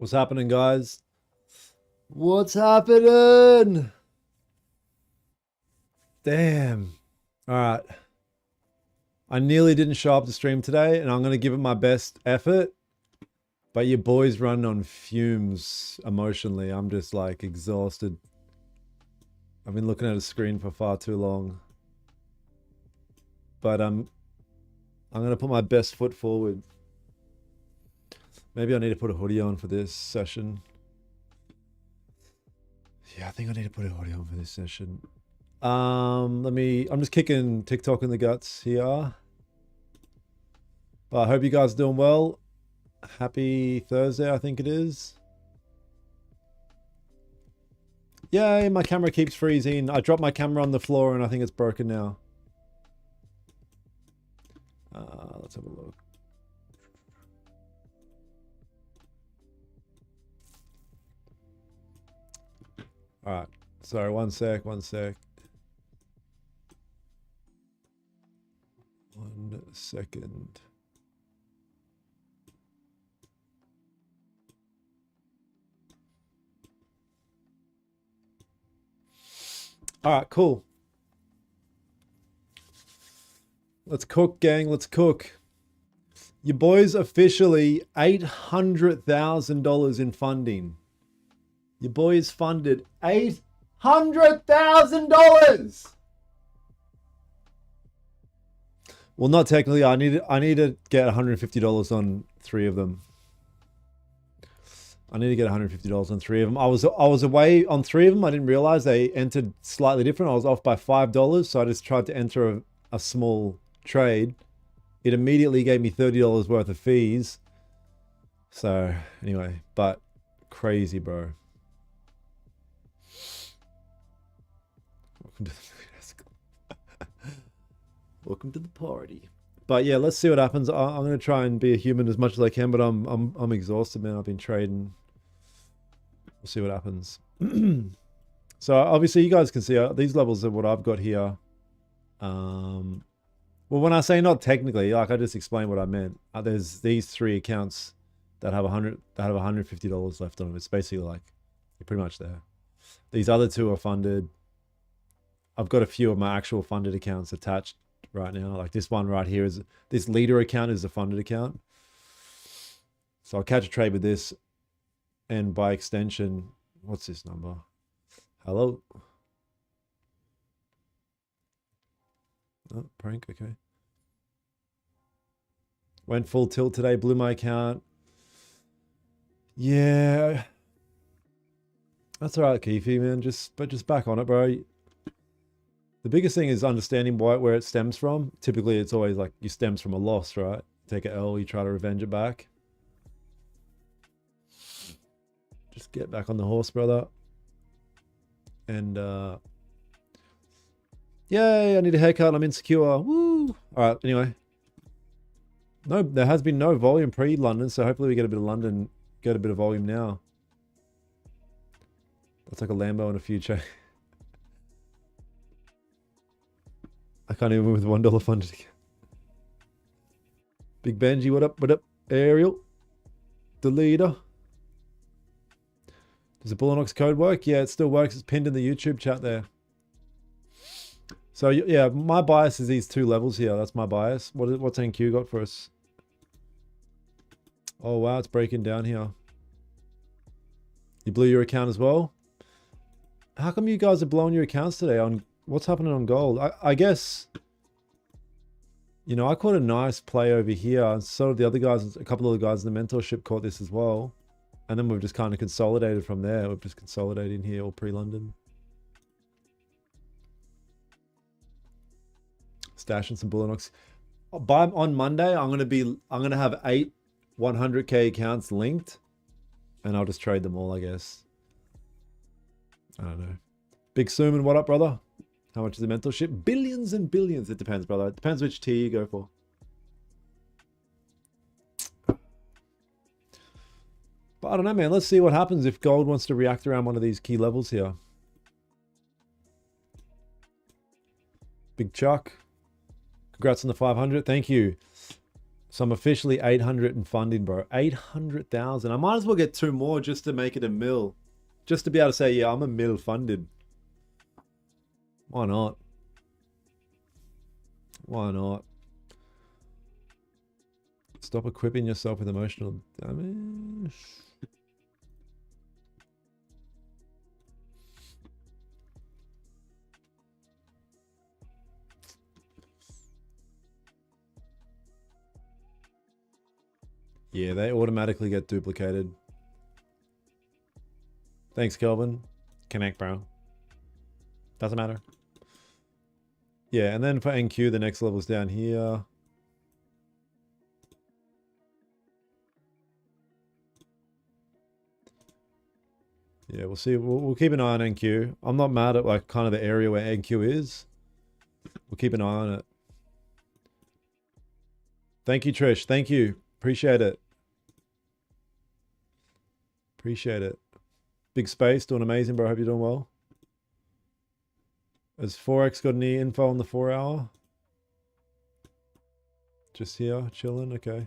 What's happening, guys? What's happening? Damn. All right. I nearly didn't show up to stream today, and I'm going to give it my best effort. But your boy's running on fumes emotionally. I'm just like exhausted. I've been looking at a screen for far too long. But I'm going to put my best foot forward. Maybe I need to put a hoodie on for this session. Yeah, I think I need to put a hoodie on for this session. I'm just kicking TikTok in the guts here. But I hope you guys are doing well. Happy Thursday, I think it is. Yay, my camera keeps freezing. I dropped my camera on the floor and I think it's broken now. Let's have a look. All right. Sorry, one sec. 1 second. All right, cool. Let's cook, gang. Let's cook. Your boy's officially $800,000 in funding. Your boy's funded $800,000. Well, not technically. I need to get $150 on 3 of them. I need to get $150 on 3 of them. I was away on 3 of them. I didn't realize they entered slightly different. I was off by $5, so I just tried to enter a small trade. It immediately gave me $30 worth of fees. So anyway, but crazy, bro. Welcome to the party. But yeah, let's see what happens. I'm gonna try and be a human as much as I can, but I'm exhausted, man. I've been trading. We'll see what happens. So obviously you guys can see these levels of what I've got here. Well, when I say not technically, like I just explained what I meant. There's these 3 accounts that have $150 left on them. It's basically like you're pretty much there. These other 2 are funded. I've got a few of my actual funded accounts attached right now. Like this one right here is this leader account is a funded account. So I'll catch a trade with this. And by extension, what's this number? Hello? Oh, prank, okay. Went full tilt today, blew my account. Yeah. That's all right, Keefe, man. Just back on it, bro. The biggest thing is understanding where it stems from. Typically, it's always like you stems from a loss, right? Take an L, you try to revenge it back. Just get back on the horse, brother. And yay, I need a haircut. I'm insecure. Woo! All right, anyway. No, there has been no volume pre-London, so hopefully we get a bit of London, get a bit of volume now. That's like a Lambo in a future. I can't even with $1 funded again. Big Benji, what up? What up? Ariel, the leader. Does the Bullinox code work? Yeah, it still works. It's pinned in the YouTube chat there. So yeah, my bias is these 2 levels here. That's my bias. What's NQ got for us? Oh wow, it's breaking down here. You blew your account as well? How come you guys are blowing your accounts today on what's happening on gold? I guess, you know, I caught a nice play over here, and so did the other guys. A couple of the guys in the mentorship caught this as well. And then we've just kind of consolidated from there. We've just consolidated in here all pre-London. Stashing some Bullinox. On Monday, I'm gonna have 8 100K accounts linked, and I'll just trade them all, I guess. I don't know. Big Suman, what up, brother? How much is the mentorship? Billions and billions. It depends, brother. It depends which tier you go for. But I don't know, man. Let's see what happens if gold wants to react around one of these key levels here. Big Chuck. Congrats on the 500. Thank you. So I'm officially 800 in funding, bro. 800,000. I might as well get 2 more just to make it a mil. Just to be able to say, yeah, I'm a mil funded. Why not? Why not? Stop equipping yourself with emotional damage. Yeah, they automatically get duplicated. Thanks, Kelvin. Connect, bro. Doesn't matter. Yeah, and then for NQ, the next level's down here. Yeah, we'll see. We'll keep an eye on NQ. I'm not mad at like kind of the area where NQ is. We'll keep an eye on it. Thank you, Trish. Thank you. Appreciate it. Appreciate it. Big Space, doing amazing, bro. Hope you're doing well. Has 4X got any info on the 4-hour? Just here, chilling. Okay.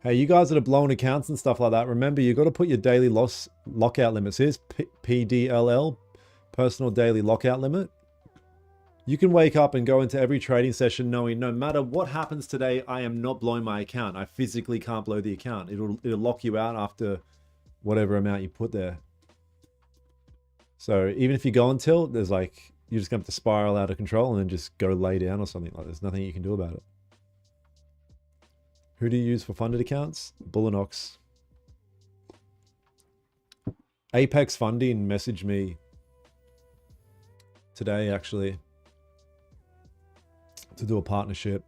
Hey, you guys that are blowing accounts and stuff like that, remember, you got to put your daily loss lockout limits. Here's PDLL, personal daily lockout limit. You can wake up and go into every trading session knowing no matter what happens today, I am not blowing my account. I physically can't blow the account. It'll lock you out after whatever amount you put there. So even if you go on tilt, there's like, you're just going to have to spiral out of control and then just go lay down or something. Like there's nothing you can do about it. Who do you use for funded accounts? Bullinox. Apex Funding messaged me today, actually, to do a partnership.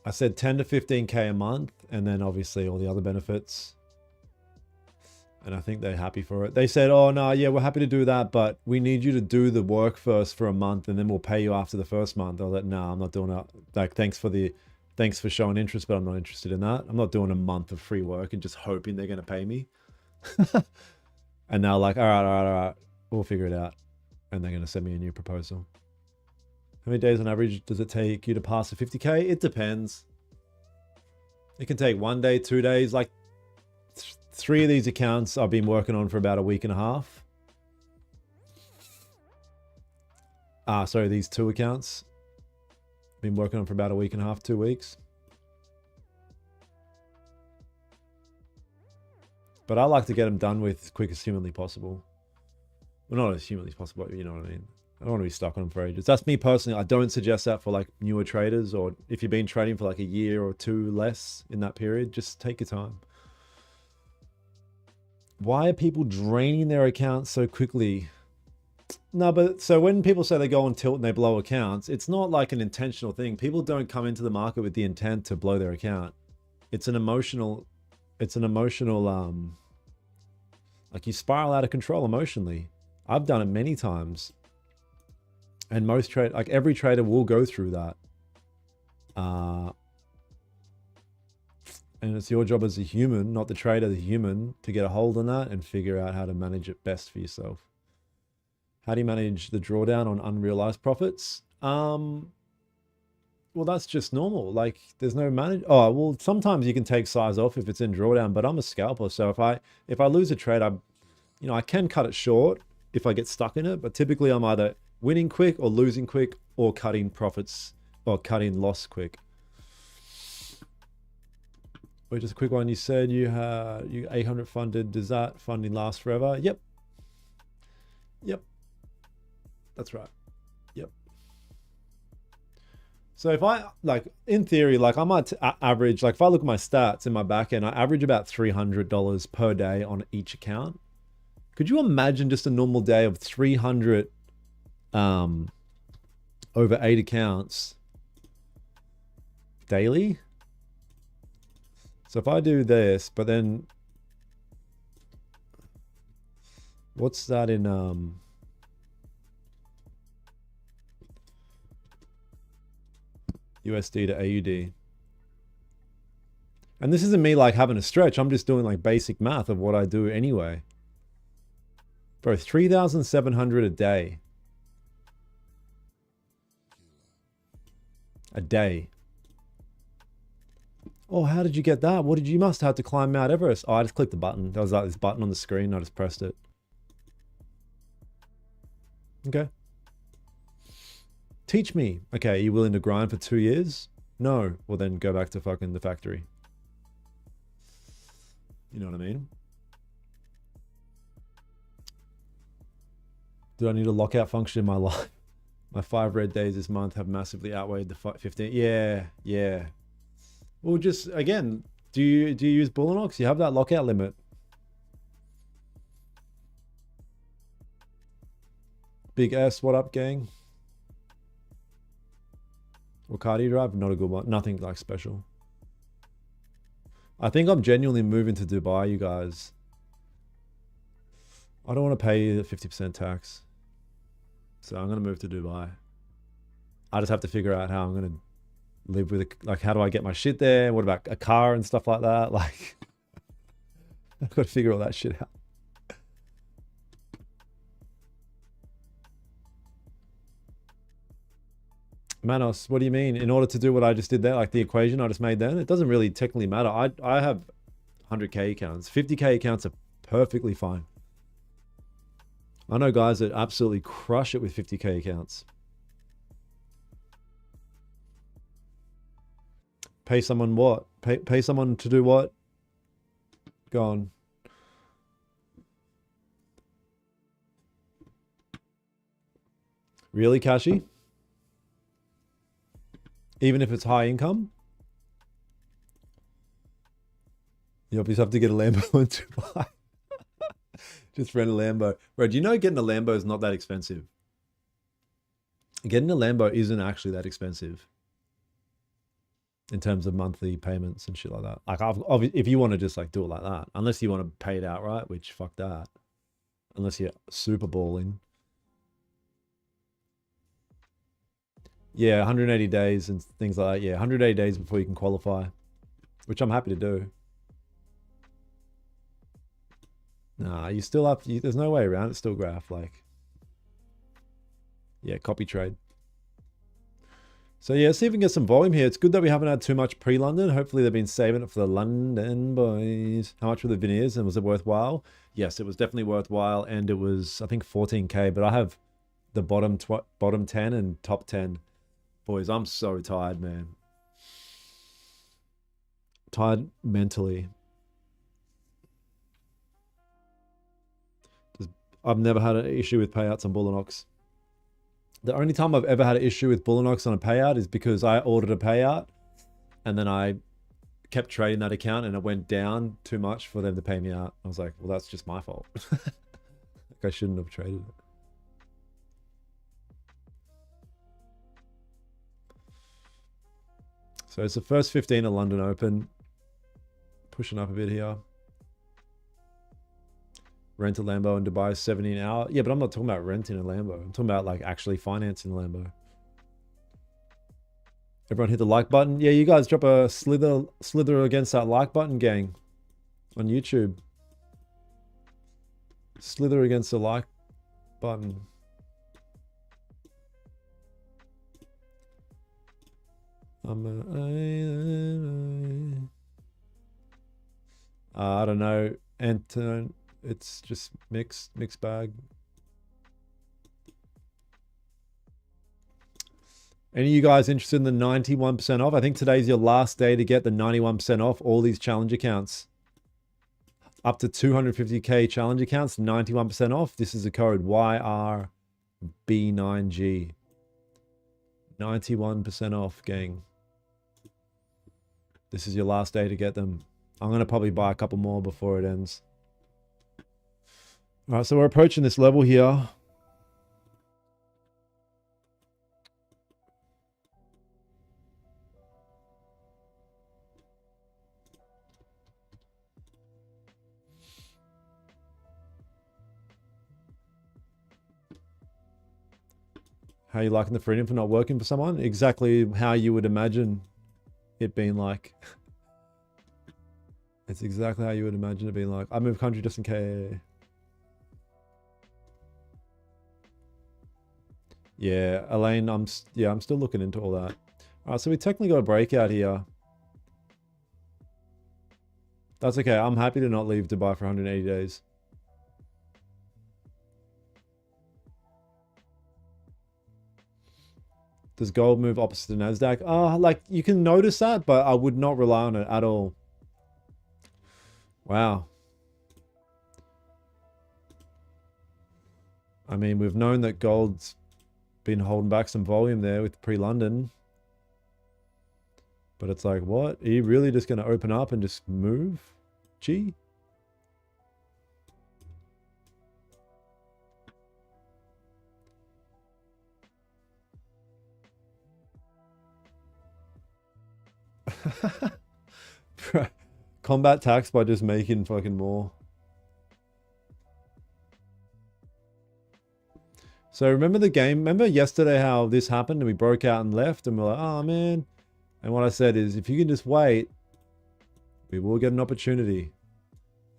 I said 10 to 15K a month, and then obviously all the other benefits. And I think they're happy for it. They said, oh, no, yeah, we're happy to do that, but we need you to do the work first for a month, and then we'll pay you after the first month. I was like, no, I'm not doing that. Like, thanks for showing interest, but I'm not interested in that. I'm not doing a month of free work and just hoping they're going to pay me. And now like, all right, we'll figure it out. And they're going to send me a new proposal. How many days on average does it take you to pass the 50K? It depends. It can take 1 day, 2 days, like 3 of these accounts I've been working on for about a week and a half. Sorry, these 2 accounts. Been working on for about a week and a half, 2 weeks. But I like to get them done with as quick as humanly possible. Well, not as humanly possible, but you know what I mean. I don't want to be stuck on them for ages. That's me personally. I don't suggest that for like newer traders, or if you've been trading for like a year or 2 less in that period, just take your time. Why are people draining their accounts so quickly? No, but so when people say they go on tilt and they blow accounts, it's not like an intentional thing. People don't come into the market with the intent to blow their account. It's an emotional, like you spiral out of control emotionally. I've done it many times. And like every trader will go through that. And it's your job as a human, not the trader, the human, to get a hold on that and figure out how to manage it best for yourself. How do you manage the drawdown on unrealized profits? Well, that's just normal. Like there's no manage. Oh, well, sometimes you can take size off if it's in drawdown, but I'm a scalper. So if I lose a trade, I can cut it short if I get stuck in it, but typically I'm either winning quick or losing quick or cutting profits or cutting loss quick. Wait, just a quick one. You said you 800 funded. Does that funding last forever? Yep. That's right. Yep. So if I, like, in theory, like I might average, like if I look at my stats in my back end, I average about $300 per day on each account. Could you imagine just a normal day of 300 over 8 accounts daily? So if I do this, but then what's that in USD to AUD? And this isn't me like having a stretch. I'm just doing like basic math of what I do anyway. Bro, 3,700 a day. A day. Oh, how did you get that? What did you must have to climb Mount Everest? Oh, I just clicked the button. There was like this button on the screen. I just pressed it. Okay. Teach me. Okay, are you willing to grind for 2 years? No. Well, then go back to fucking the factory. You know what I mean? Do I need a lockout function in my life? My 5 red days this month have massively outweighed the 15. Yeah. Well, just again, do you use Bullinox? You have that lockout limit. Big S, what up, gang? What car do you drive? Not a good one. Nothing like special. I think I'm genuinely moving to Dubai, you guys. I don't want to pay the 50% tax. So I'm going to move to Dubai. I just have to figure out how I'm going to live with it. Like, how do I get my shit there? What about a car and stuff like that? Like, I've got to figure all that shit out. Manos, what do you mean? In order to do what I just did there, like the equation I just made then, it doesn't really technically matter. I have 100K accounts. 50K accounts are perfectly fine. I know guys that absolutely crush it with 50K accounts. Pay someone what? Pay someone to do what? Go on. Really, Kashi? Even if it's high income? You obviously have to get a Lambo in Dubai. Just rent a Lambo. Bro, do you know getting a Lambo is not that expensive? Getting a Lambo isn't actually that expensive in terms of monthly payments and shit like that. Like, if you want to just like do it like that, unless you want to pay it outright, which fuck that. Unless you're super balling. Yeah, 180 days and things like that. Yeah, 180 days before you can qualify, which I'm happy to do. Nah, you still have, there's no way around it. Still graph, like, yeah, copy trade. So yeah, see if we can get some volume here. It's good that we haven't had too much pre-London. Hopefully they've been saving it for the London boys. How much were the veneers and was it worthwhile? Yes, it was definitely worthwhile. And it was, I think 14K, but I have the bottom 10 and top 10. Boys, I'm so tired, man. Tired mentally. I've never had an issue with payouts on Bullinox. The only time I've ever had an issue with Bullinox on a payout is because I ordered a payout and then I kept trading that account and it went down too much for them to pay me out. I was like, well, that's just my fault. Like, I shouldn't have traded it. So it's the first 15 of London Open. Pushing up a bit here. Rent a Lambo in Dubai, 17 hour. Yeah, but I'm not talking about renting a Lambo. I'm talking about like actually financing a Lambo. Everyone hit the like button. Yeah, you guys drop a slither against that like button, gang, on YouTube. Slither against the like button. I don't know, Anton. It's just mixed bag. Any of you guys interested in the 91% off? I think today's your last day to get the 91% off all these challenge accounts. Up to 250K challenge accounts, 91% off. This is the code YRB9G. 91% off, gang. This is your last day to get them. I'm going to probably buy a couple more before it ends. All right, so we're approaching this level here. How you liking the freedom for not working for someone? Exactly how you would imagine it being like. It's exactly how you would imagine it being like. I moved country just in case. Yeah, Elaine, I'm still looking into all that. All right, so we technically got a breakout here. That's okay. I'm happy to not leave Dubai for 180 days. Does gold move opposite the NASDAQ? Like you can notice that, but I would not rely on it at all. Wow. I mean, we've known that gold's been holding back some volume there with pre-London. But it's like, what? Are you really just going to open up and just move? Gee. Combat tax by just making fucking more. So remember the game? Remember yesterday how this happened and we broke out and left and we're like, oh man. And what I said is, if you can just wait, we will get an opportunity.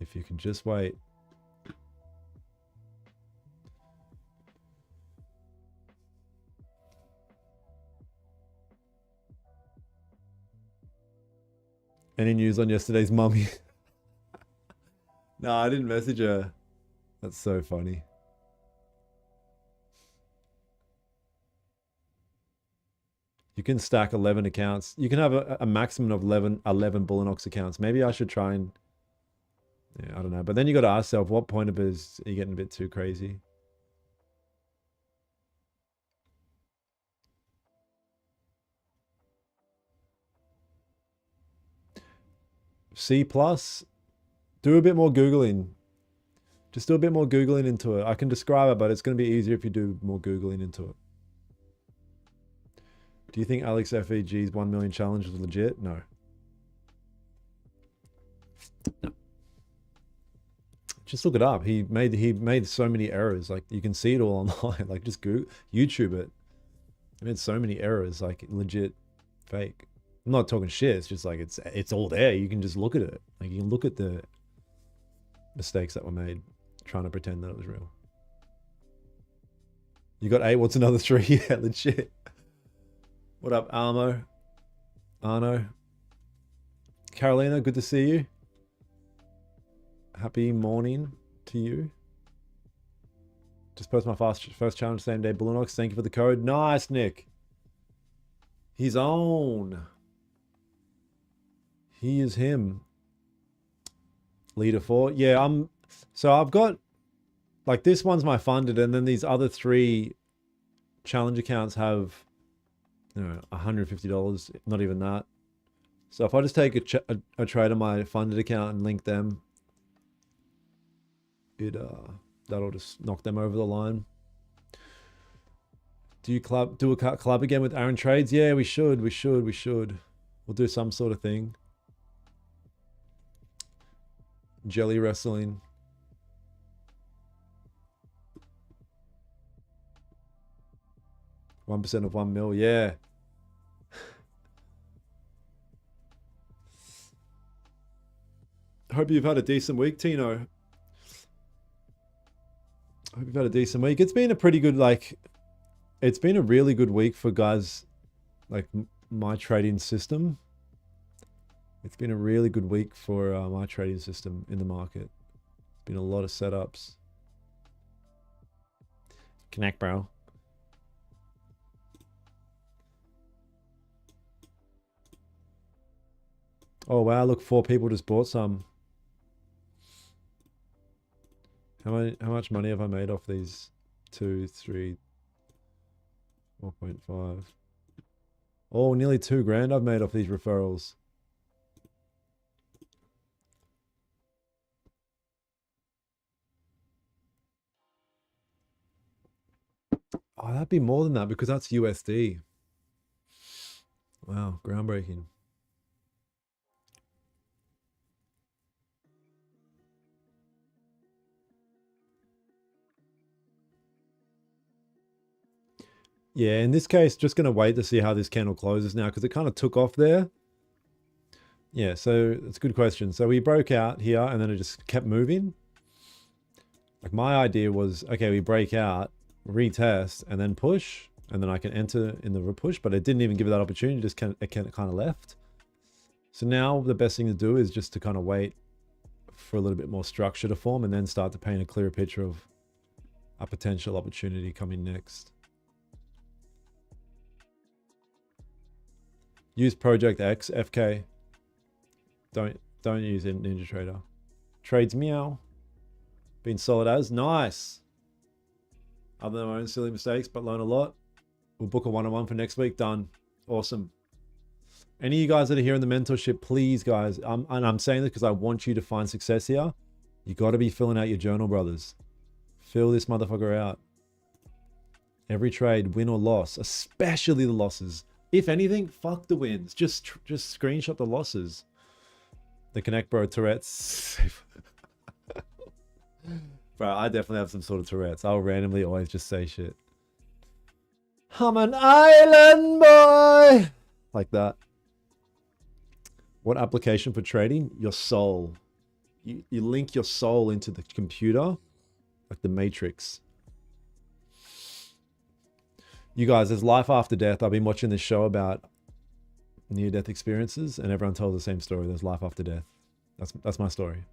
If you can just wait. Any news on yesterday's mummy? No, I didn't message her. That's so funny. You can stack 11 accounts. You can have a maximum of 11 Bullinox accounts. Maybe I should try and... Yeah, I don't know. But then you got to ask yourself, what point of is you getting a bit too crazy? C+, do a bit more Googling. Just do a bit more Googling into it. I can describe it, but it's going to be easier if you do more Googling into it. Do you think Alex FEG's 1 million challenge was legit? No. No. Just look it up. He made so many errors. Like you can see it all online. Like just Google, YouTube it. He made so many errors. Like legit, fake. I'm not talking shit. It's just like it's all there. You can just look at it. Like you can look at the mistakes that were made, trying to pretend that it was real. You got 8. What's another 3? Yeah, legit. What up, Armo? Arno? Carolina, good to see you. Happy morning to you. Just post my first challenge same day. Bullinox, thank you for the code. Nice, Nick. He's on. He is him. Leader 4. Yeah, so I've got, like this one's my funded, and then these other 3 challenge accounts have, you know, $150, not even that. So if I just take a trade on my funded account and link them, that'll just knock them over the line. Do you do a club again with Aaron Trades? Yeah, we should. We'll do some sort of thing. Jelly wrestling. %1 of 1 mil, yeah. Hope you've had a decent week, Tino. Hope you've had a decent week. It's been a pretty good, like, it's been a really good week for guys like my trading system. It's been a really good week for my trading system in the market. Been a lot of setups. Connect, bro. Oh wow, look, 4 people just bought some. How much money have I made off these? 2, 3, 4.5. Oh, nearly 2 grand I've made off these referrals. Oh, that'd be more than that because that's USD. Wow, groundbreaking. Yeah, in this case, just going to wait to see how this candle closes now because it kind of took off there. Yeah, so it's a good question. So we broke out here and then it just kept moving. Like my idea was, okay, we break out, retest, and then push. and then I can enter in the push, but it didn't even give it that opportunity, just kind of left. So now the best thing to do is just to kind of wait for a little bit more structure to form and then start to paint a clearer picture of a potential opportunity coming next. Use Project X, FK. Don't use it, NinjaTrader. Trades meow. Been solid as. Nice. Other than my own silly mistakes, but learn a lot. We'll book a one-on-one for next week. Done. Awesome. Any of you guys that are here in the mentorship, please, guys, and I'm saying this because I want you to find success here. You got to be filling out your journal, brothers. Fill this motherfucker out. Every trade, win or loss, especially the losses. If anything, fuck the wins. Just screenshot the losses. The Connect Bro Tourette's. Bro, I definitely have some sort of Tourette's. I'll randomly always just say shit. I'm an island boy. Like that. What application for trading? Your soul. You link your soul into the computer. Like the Matrix. You guys, there's life after death. I've been watching this show about near-death experiences, and everyone tells the same story. There's life after death. That's my story.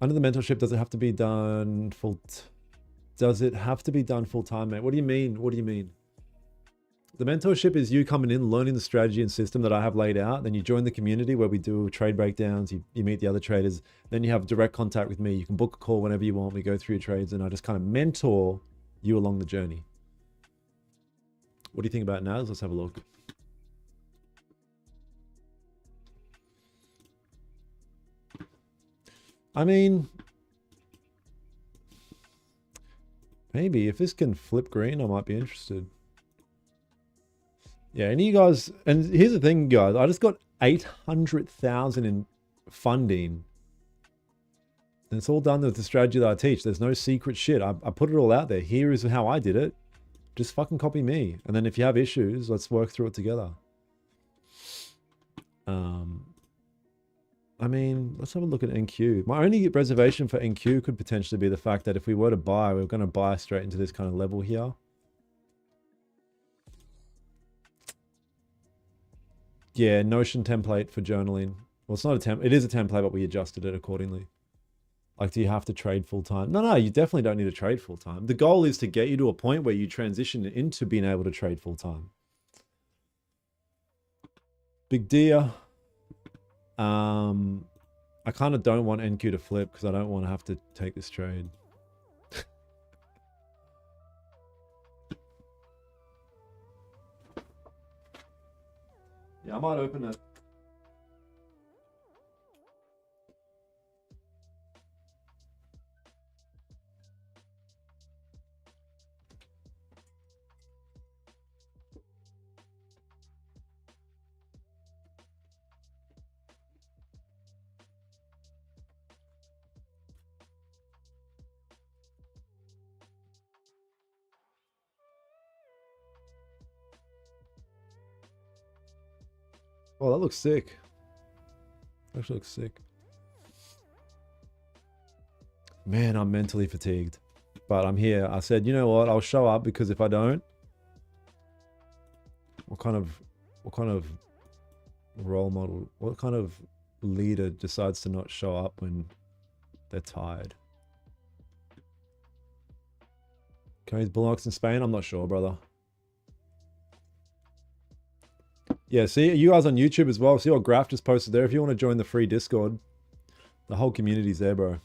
Under the mentorship, does it have to be done full? Does it have to be done full time, mate? What do you mean? What do you mean? The mentorship is you coming in, learning the strategy and system that I have laid out. Then you join the community where we do trade breakdowns. You meet the other traders. Then you have direct contact with me. You can book a call whenever you want. We go through your trades, and I just kind of mentor you along the journey. What do you think about NAS? Let's have a look. I mean, maybe if this can flip green, I might be interested. Yeah, and you guys, and here's the thing, guys, I just got 800,000 in funding. And it's all done with the strategy that I teach. There's no secret shit. I put it all out there. Here is how I did it. Just fucking copy me. And then if you have issues, let's work through it together. I mean, let's have a look at NQ. My only reservation for NQ could potentially be the fact that if we were to buy, we're going to buy straight into this kind of level here. Yeah, Notion template for journaling. Well, it's not a template. It is a template, but we adjusted it accordingly. Like, do you have to trade full time? No, you definitely don't need to trade full time. The goal is to get you to a point where you transition into being able to trade full time. Big deal. I kind of don't want NQ to flip because I don't want to have to take this trade. Yeah, I might open it. Oh, that looks sick. Actually looks sick. Man, I'm mentally fatigued. But I'm here. I said, you know what? I'll show up because if I don't, what kind of role model, what kind of leader decides to not show up when they're tired? Cody's Bullocks in Spain? I'm not sure, brother. Yeah, see, you guys on YouTube as well. See what Graph just posted there. If you want to join the free Discord, the whole community's there, bro.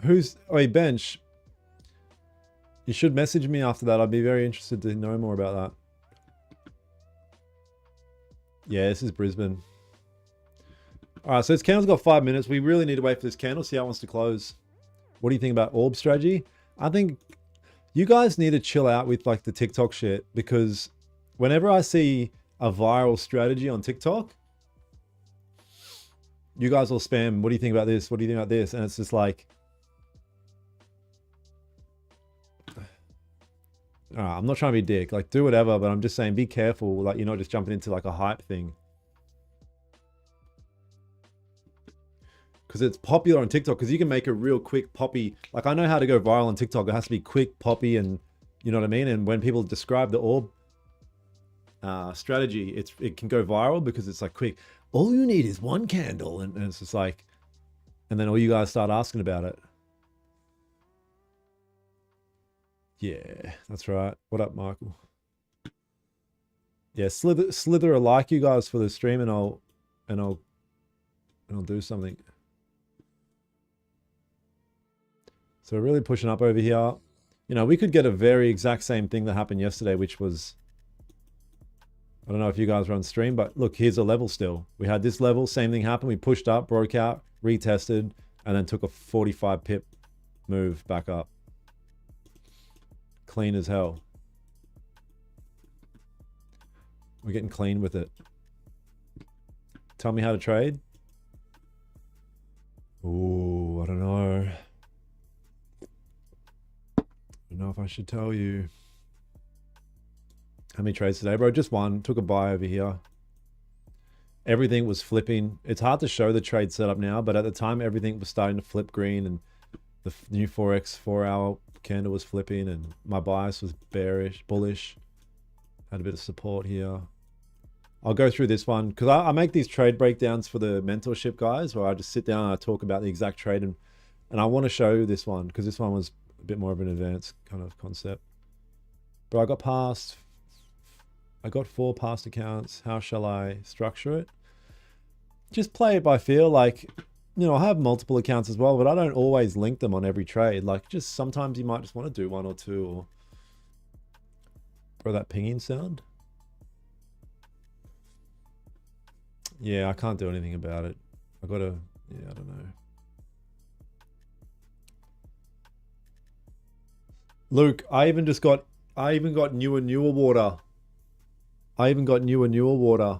Hey, Bench. You should message me after that. I'd be very interested to know more about that. Yeah, this is Brisbane. All right, so this candle's got 5 minutes. We really need to wait for this candle, see how it wants to close. What do you think about orb strategy? I think you guys need to chill out with like the TikTok shit, because whenever I see a viral strategy on TikTok, you guys will spam, what do you think about this? What do you think about this? And it's just like, all right, I'm not trying to be a dick, like do whatever, but I'm just saying be careful, like you're not just jumping into like a hype thing. because it's popular on TikTok, because you can make a real quick poppy. Like, I know how to go viral on TikTok. It has to be quick, poppy, and you know what I mean? And when people describe the orb strategy, it can go viral because it's like quick. All you need is one candle. And it's just like, and then all you guys start asking about it. Yeah, that's right. What up, Michael? Yeah, slither a like, you guys, for the stream, and I'll do something. So we're really pushing up over here. You know, we could get a very exact same thing that happened yesterday, which was, I don't know if you guys were on stream, but look, here's a level still. We had this level, same thing happened. We pushed up, broke out, retested, and then took a 45 pip move back up. Clean as hell. We're getting clean with it. Tell me how to trade. Ooh, I don't know. I don't know if I should tell you. How many trades today, bro? Just one. Took a buy over here. Everything was flipping. It's hard to show the trade setup now, but at the time, everything was starting to flip green, and the new Forex 4-hour candle was flipping, and my bias was bearish, bullish. Had a bit of support here. I'll go through this one because I make these trade breakdowns for the mentorship guys, where I just sit down and I talk about the exact trade, and I want to show you this one because this one was a bit more of an advanced kind of concept. But I got 4 past accounts. How shall I structure it? Just play it by feel. Like, you know, I have multiple accounts as well, but I don't always link them on every trade. Like, just sometimes you might just want to do 1 or 2, or bro, that pinging sound. Yeah, I can't do anything about it. I gotta, yeah, I don't know. Luke, I even got newer water. I even got newer water.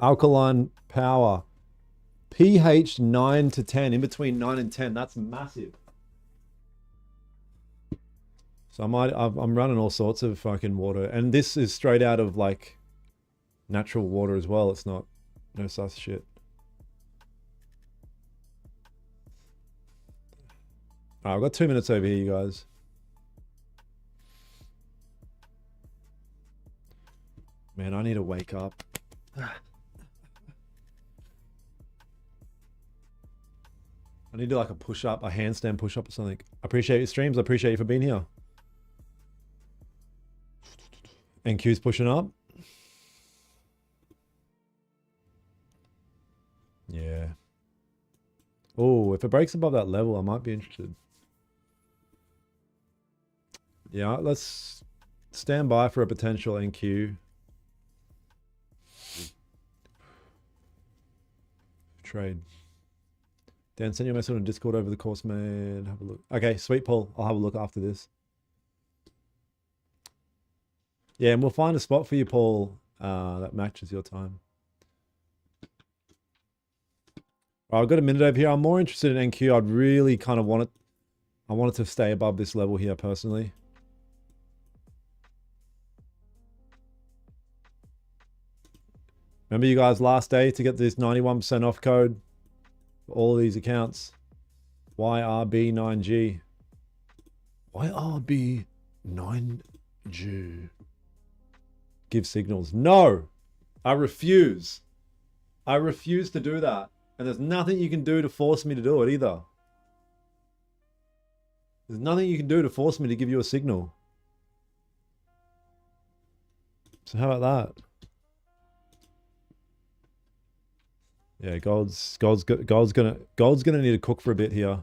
Alkaline power. pH 9 to 10, in between 9 and 10. That's massive. So I'm running all sorts of fucking water, and this is straight out of like natural water as well. It's not no sus shit. All right, I've got 2 minutes over here, you guys. Man, I need to wake up. I need to do like a push-up, a handstand push-up or something. I appreciate your streams. I appreciate you for being here. NQ's pushing up. Yeah. Oh, if it breaks above that level, I might be interested. Yeah, let's stand by for a potential NQ. Trade. Dan, send your message on Discord over the course, man. Have a look. Okay, sweet, Paul. I'll have a look after this. Yeah, and we'll find a spot for you, Paul, that matches your time. All right, I've got a minute over here. I'm more interested in NQ. I'd really kind of want it. I want it to stay above this level here, personally. Remember you guys last day to get this 91% off code for all of these accounts. YRB9G. YRB9G. Give signals. No, I refuse. I refuse to do that. And there's nothing you can do to force me to do it either. There's nothing you can do to force me to give you a signal. So how about that? Yeah, gold's gonna need to cook for a bit here.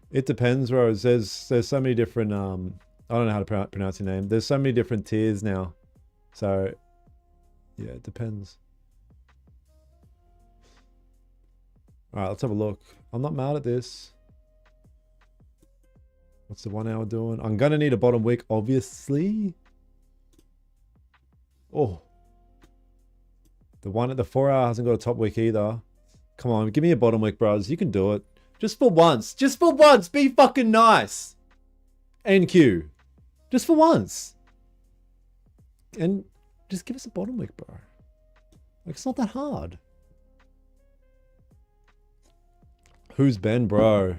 It depends, Rose. There's so many different I don't know how to pronounce your name. There's so many different tiers now. So yeah, it depends. All right, let's have a look. I'm not mad at this. What's the 1 hour doing? I'm going to need a bottom wick, obviously. Oh. The 4 hour hasn't got a top wick either. Come on, give me a bottom wick, bros. You can do it. Just for once. Just for once. Be fucking nice. NQ. Just for once. And just give us a bottom wick, bro. Like, it's not that hard. Who's Ben, bro?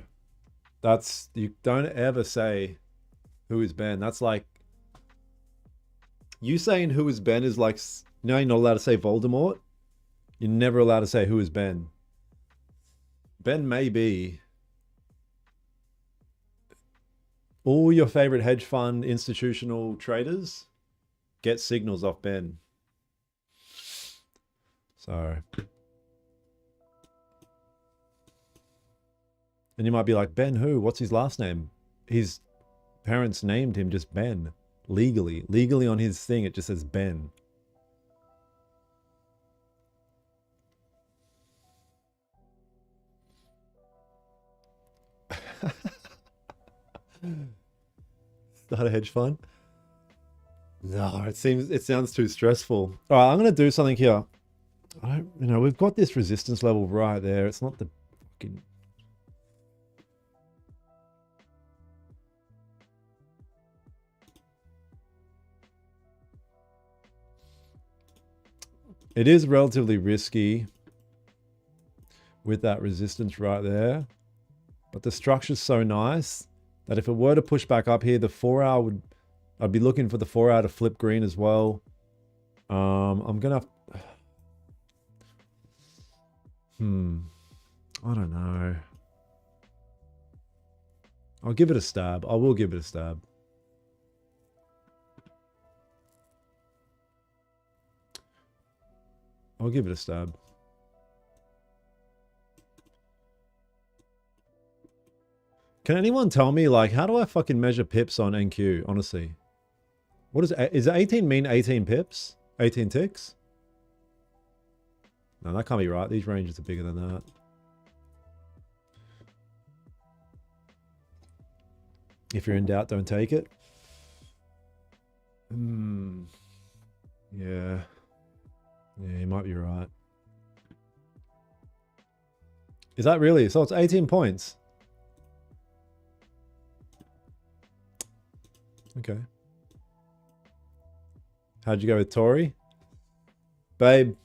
That's, you don't ever say who is Ben. That's like, you saying who is Ben is like, no, you're not allowed to say Voldemort. You're never allowed to say who is Ben. Ben may be all your favorite hedge fund institutional traders get signals off Ben. So, and you might be like, Ben who? What's his last name? His parents named him just Ben. Legally on his thing, it just says Ben. Start a hedge fund? No, it sounds too stressful. All right, I'm gonna do something here. We've got this resistance level right there. It's not the fucking. It is relatively risky with that resistance right there, but the structure's so nice that if it were to push back up here, the 4 hour I'd be looking for the 4 hour to flip green as well. I'm gonna, I don't know. I'll give it a stab. I will give it a stab. I'll give it a stab. Can anyone tell me, like, how do I fucking measure pips on NQ, honestly? What is it 18 mean 18 pips? 18 ticks? No, that can't be right. These ranges are bigger than that. If you're in doubt, don't take it. Yeah. Yeah, you might be right. Is that really? So it's 18 points. Okay. How'd you go with Tori? Babe,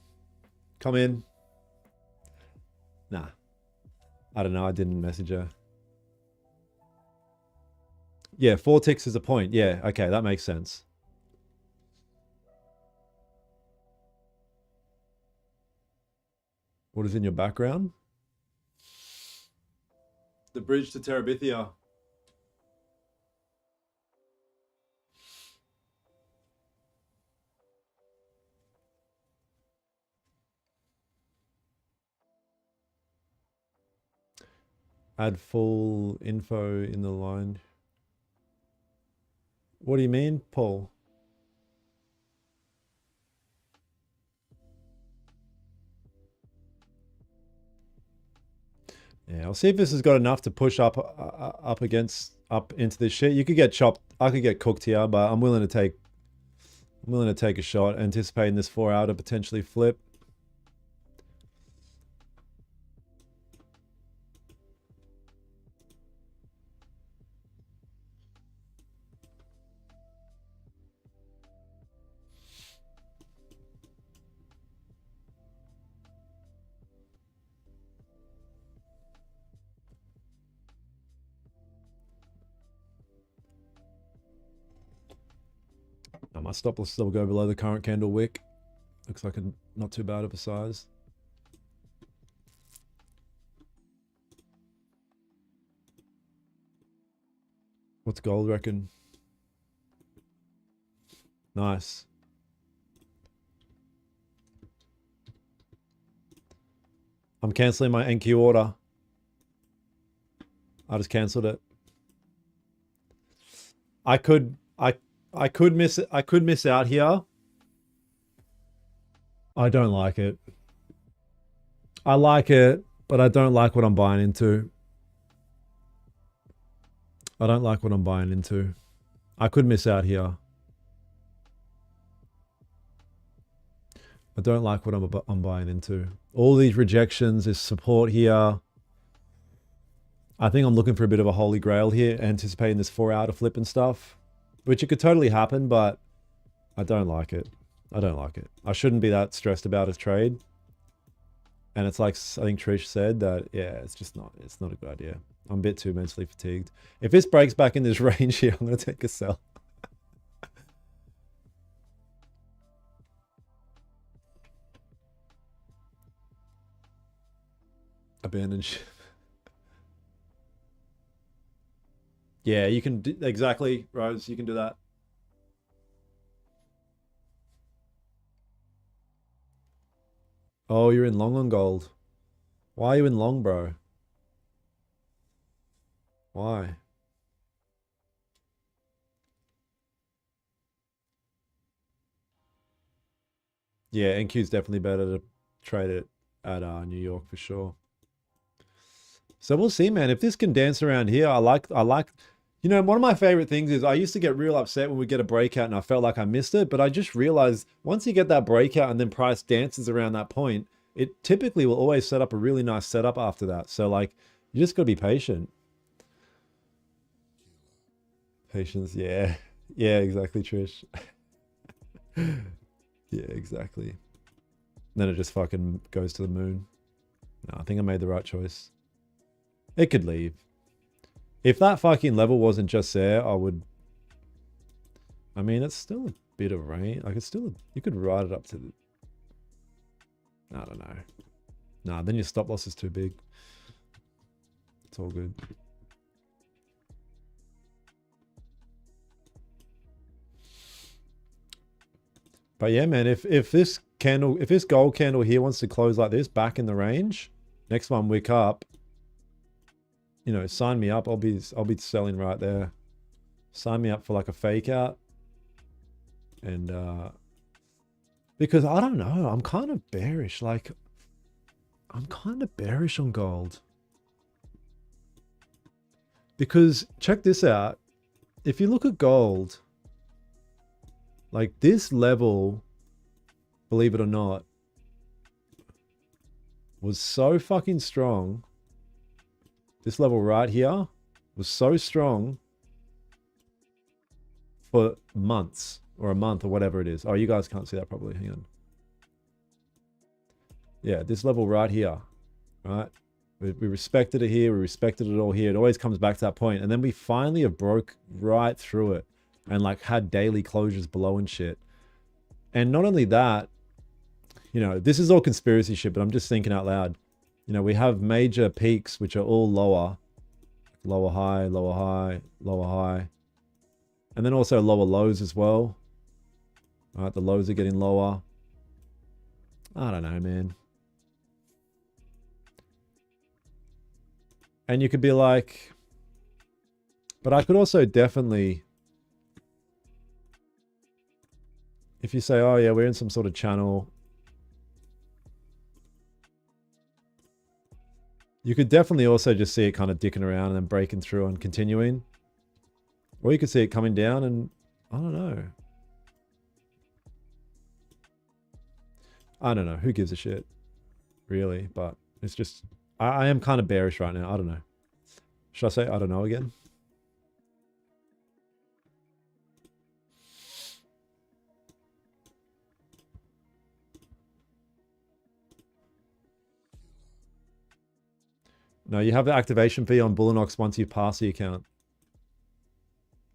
come in. Nah. I don't know. I didn't message her. Yeah, 4 ticks is a point. Yeah, okay, that makes sense. What is in your background? The bridge to Terabithia. Add full info in the line. What do you mean, Paul? Yeah, I'll see if this has got enough to push up into this shit. You could get chopped. I could get cooked here, but I'm willing to take a shot, anticipating this 4 hour to potentially flip. My stop will still go below the current candle wick. Looks like not too bad of a size. What's gold reckon? Nice. I'm canceling my NQ order. I just cancelled it. I could miss it. I could miss out here. I don't like it. I like it, but I don't like what I'm buying into. I don't like what I'm buying into. I could miss out here. I don't like what I'm buying into. All these rejections, this support here. I think I'm looking for a bit of a holy grail here, anticipating this 4-hour to flip and stuff, which it could totally happen, but I don't like it. I don't like it. I shouldn't be that stressed about a trade. And it's like, I think Trish said that, yeah, it's not a good idea. I'm a bit too mentally fatigued. If this breaks back in this range here, I'm going to take a sell. Abandon ship. Yeah, you can do, exactly, Rose, you can do that. Oh, you're in long on gold. Why are you in long, bro? Why? Yeah, NQ is definitely better to trade it at New York for sure. So we'll see, man. If this can dance around here, I like, you know, one of my favorite things is I used to get real upset when we get a breakout and I felt like I missed it, but I just realized once you get that breakout and then price dances around that point, it typically will always set up a really nice setup after that. So like, you just gotta be patient. Patience, yeah. Yeah, exactly, Trish. Yeah, exactly. Then it just fucking goes to the moon. No, I think I made the right choice. It could leave. If that fucking level wasn't just there, I would... I mean, it's still a bit of rain. Like, it's still... You could ride it up to the... I don't know. Nah, then your stop loss is too big. It's all good. But yeah, man, if this candle, if this gold candle here wants to close like this back in the range, next one wick up, you know, sign me up. I'll be selling right there. Sign me up for like a fake out. And because I don't know, I'm kind of bearish. Like, I'm kind of bearish on gold. Because check this out. If you look at gold, like this level, believe it or not, was so fucking strong. This level right here was so strong for months or a month or whatever it is. Oh, you guys can't see that probably. Hang on. Yeah, this level right here, right? We respected it here. We respected it all here. It always comes back to that point. And then we finally have broke right through it and like had daily closures below and shit. And not only that, you know, this is all conspiracy shit, but I'm just thinking out loud. You know, we have major peaks, which are all lower, lower high, lower high, lower high. And then also lower lows as well. All right, the lows are getting lower. I don't know, man. And you could be like, but I could also definitely, if you say, oh yeah, we're in some sort of channel, you could definitely also just see it kind of dicking around and then breaking through and continuing. Or you could see it coming down and, I don't know. I don't know. Who gives a shit? Really? But it's just, I am kind of bearish right now. I don't know. Should I say I don't know again? No, you have the activation fee on Bullinox once you pass the account.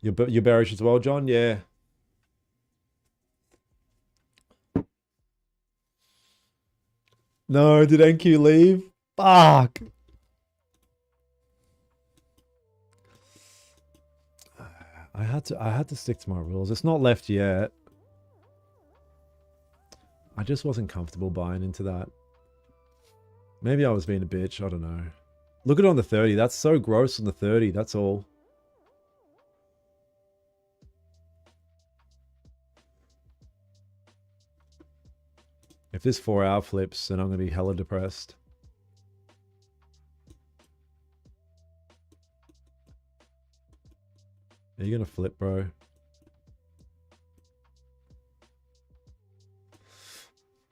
You're bearish as well, John? Yeah. No, did NQ leave? Fuck. I had to stick to my rules. It's not left yet. I just wasn't comfortable buying into that. Maybe I was being a bitch. I don't know. Look at it on the 30. That's so gross on the 30. That's all. If this 4-hour flips, then I'm going to be hella depressed. Are you gonna flip, bro?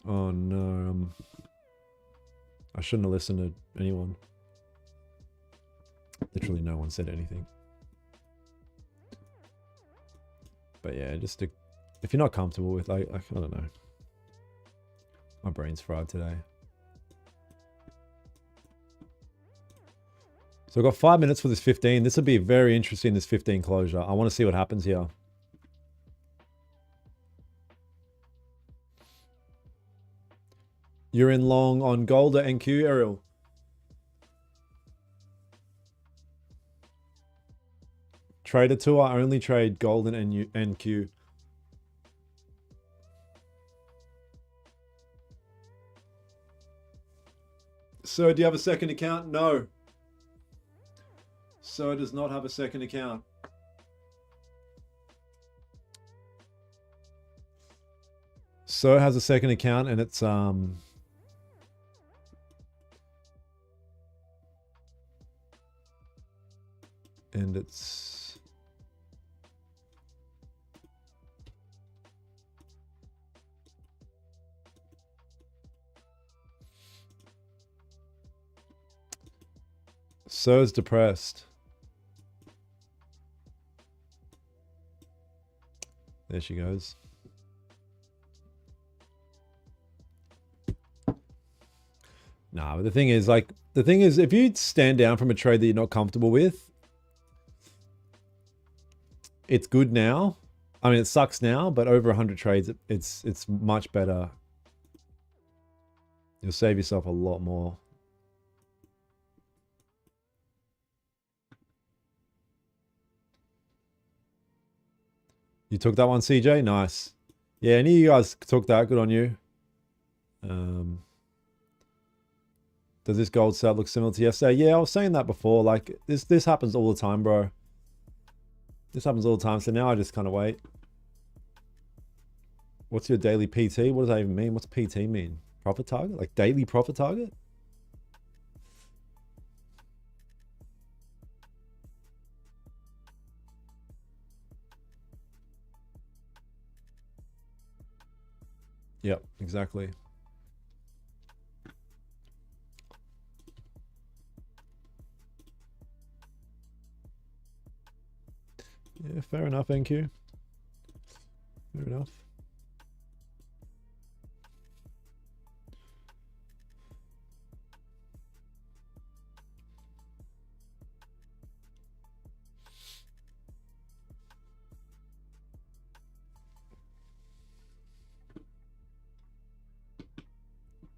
Oh no. I shouldn't have listened to anyone. Literally no one said anything. But yeah, just to, if you're not comfortable with, like I don't know. My brain's fried today. So I've got 5 minutes for this 15. This will be very interesting, this 15 closure. I want to see what happens here. You're in long on gold or NQ, Ariel? Trader 2, I only trade gold and NQ. So do you have a second account? No. So does not have a second account. So has a second account and it's and it's So's depressed. There she goes. Nah, but the thing is, if you stand down from a trade that you're not comfortable with, it's good now. I mean, it sucks now, but over 100 trades, it's much better. You'll save yourself a lot more. You took that one, CJ? Nice. Yeah, any of you guys took that? Good on you. Does this gold setup look similar to yesterday? Yeah, I was saying that before. Like, this happens all the time, bro. This happens all the time, so now I just kind of wait. What's your daily PT? What does that even mean? What's PT mean? Profit target? Like daily profit target? Yep, exactly. Yeah, fair enough, NQ. Fair enough.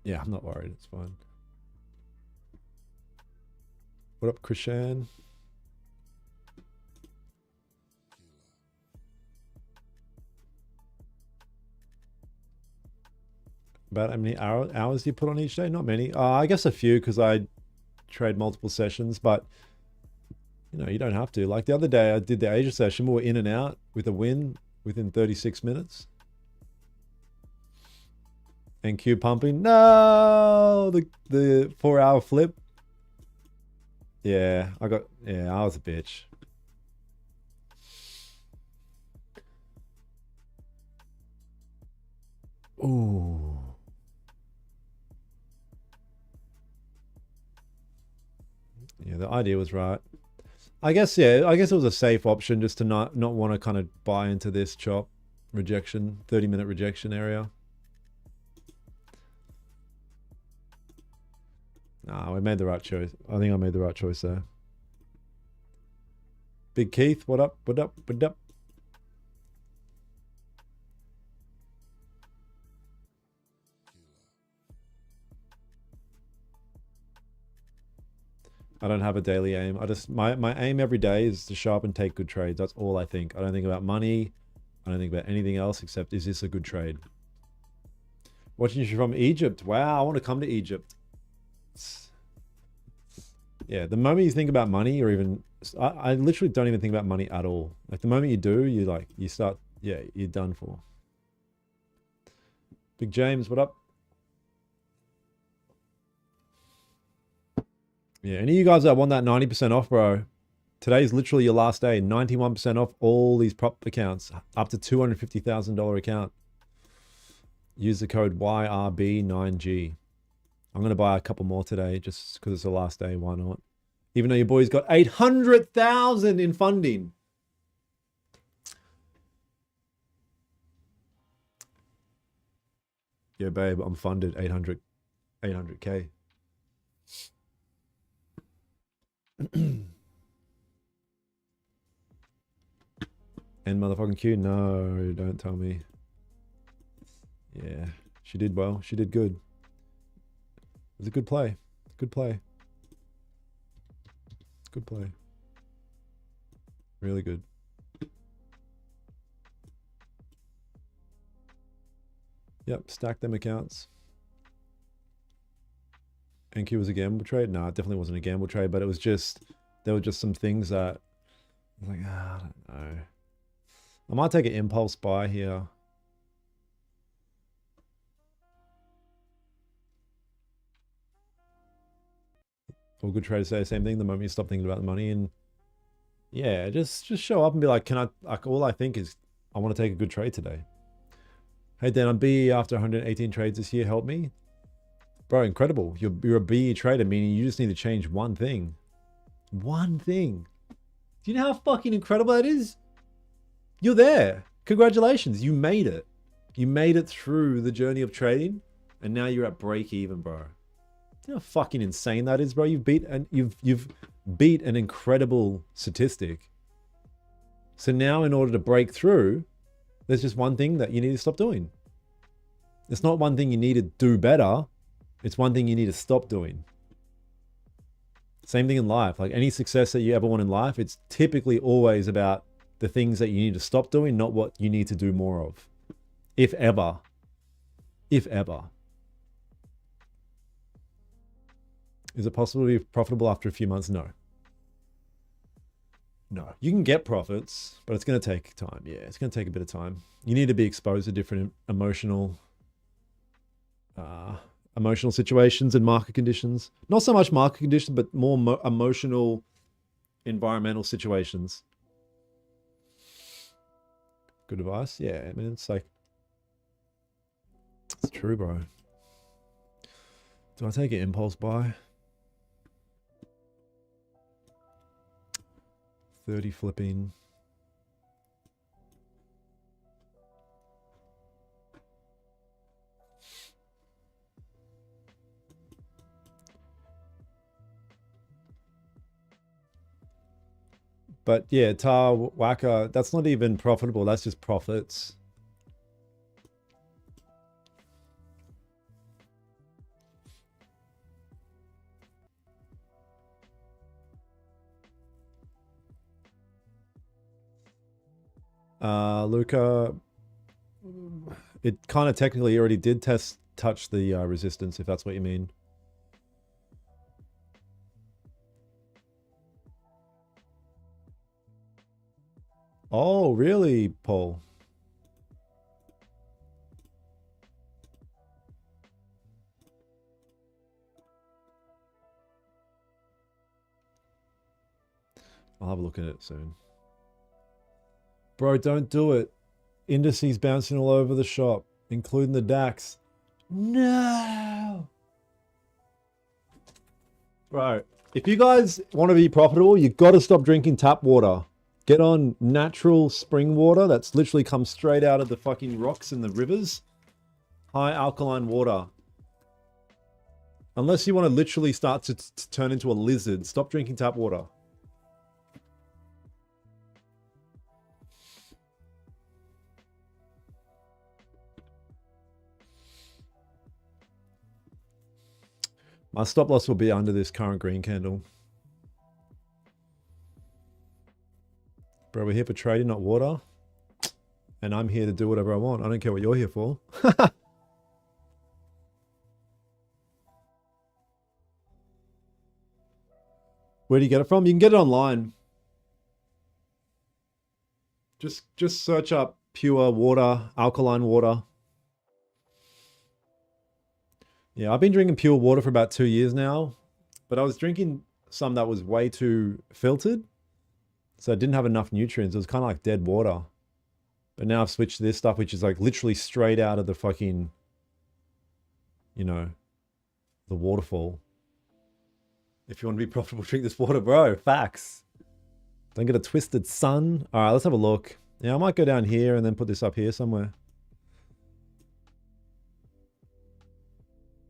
Yeah, I'm not worried. It's fine. What up, Krishan? About how many hours do you put on each day? Not many. I guess a few because I trade multiple sessions, but you know, you don't have to. Like the other day, I did the Asia session. We were in and out with a win within 36 minutes. NQ pumping. No, the 4-hour flip. Yeah, I was a bitch. Ooh. Yeah, the idea was right. I guess it was a safe option just to not want to kind of buy into this chop rejection, 30-minute rejection area. Nah, we made the right choice. I think I made the right choice there. Big Keith, what up? What up? What up? I don't have a daily aim. My aim every day is to show up and take good trades. That's all I think. I don't think about money. I don't think about anything else except, is this a good trade? Watching you from Egypt. Wow, I want to come to Egypt. Yeah, the moment you think about money, or even I literally don't even think about money at all. Like the moment you do, you start, yeah, you're done for. Big James, what up? Yeah, any of you guys that want that 90% off, bro, Today's literally your last day. 91% off all these prop accounts, up to $250,000 account. Use the code YRB9G. I'm going to buy a couple more today just because it's the last day. Why not? Even though your boy's got 800,000 in funding. Yeah, babe, I'm funded 800K. And motherfucking Q, no, don't tell me. Yeah, she did well. She did good. It was a good play. Good play. Good play. Really good. Yep, stack them accounts. NQ was a gamble trade? No, it definitely wasn't a gamble trade, but it was just, there were just some things that, I was like, I don't know. I might take an impulse buy here. All good traders say the same thing the moment you stop thinking about the money. And yeah, just show up and be like, can I, like, all I think is I want to take a good trade today. Hey Dan, I'm BE after 118 trades this year. Help me. Bro, incredible. You're a BE trader, meaning you just need to change one thing. One thing. Do you know how fucking incredible that is? You're there. Congratulations. You made it. You made it through the journey of trading, and now you're at break even, bro. You know how fucking insane that is, bro? You've beat an incredible statistic. So now in order to break through, there's just one thing that you need to stop doing. It's not one thing you need to do better. It's one thing you need to stop doing. Same thing in life. Like any success that you ever want in life, it's typically always about the things that you need to stop doing, not what you need to do more of. If ever. If ever. Is it possible to be profitable after a few months? No. No. You can get profits, but it's going to take time. Yeah, it's going to take a bit of time. You need to be exposed to different emotional situations and market conditions. Not so much market conditions, but more emotional, environmental situations. Good advice. Yeah, I mean, it's like, it's true, bro. Do I take an impulse buy? 30 flipping. But yeah, Tar Waka, that's not even profitable. That's just profits. Luca, it kind of technically already did touch the resistance, if that's what you mean. Oh, really, Paul? I'll have a look at it soon. Bro, don't do it. Indices bouncing all over the shop, including the DAX. No! Bro, if you guys want to be profitable, you got to stop drinking tap water. Get on natural spring water that's literally comes straight out of the fucking rocks in the rivers. High alkaline water. Unless you want to literally start to turn into a lizard, stop drinking tap water. My stop loss will be under this current green candle. Bro, we're here for trading, not water. And I'm here to do whatever I want. I don't care what you're here for. Where do you get it from? You can get it online. Just search up pure water, alkaline water. Yeah, I've been drinking pure water for about 2 years now, but I was drinking some that was way too filtered. So it didn't have enough nutrients. It was kind of like dead water. But now I've switched to this stuff, which is like literally straight out of the fucking, you know, the waterfall. If you want to be profitable, drink this water, bro. Facts. Don't get it twisted, son. All right, let's have a look. Yeah, I might go down here and then put this up here somewhere.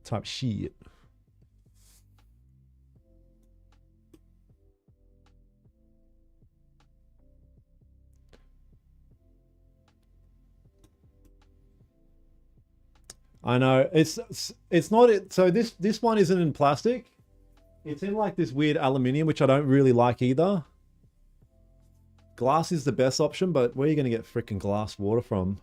Type shit. I know it's not it. So this one isn't in plastic. It's in like this weird aluminium, which I don't really like either. Glass is the best option, but where are you going to get freaking glass water from?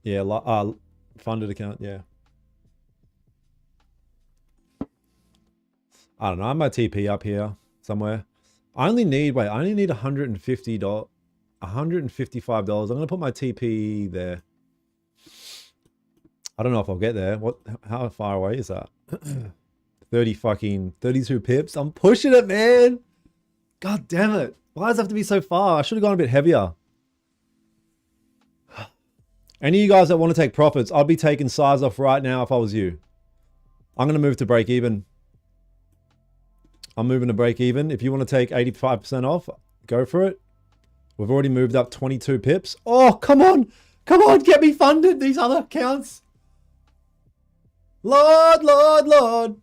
Yeah, funded account, yeah. I don't know, I have my TP up here somewhere. I only need $150, $155. I'm going to put my TP there. I don't know if I'll get there. How far away is that? 32 pips. I'm pushing it, man. God damn it. Why does it have to be so far? I should have gone a bit heavier. Any of you guys that want to take profits, I'd be taking size off right now if I was you. I'm going to move to break even. I'm moving to break even. If you want to take 85% off, go for it. We've already moved up 22 pips. Oh, come on. Come on, get me funded, these other accounts. Lord, Lord, Lord.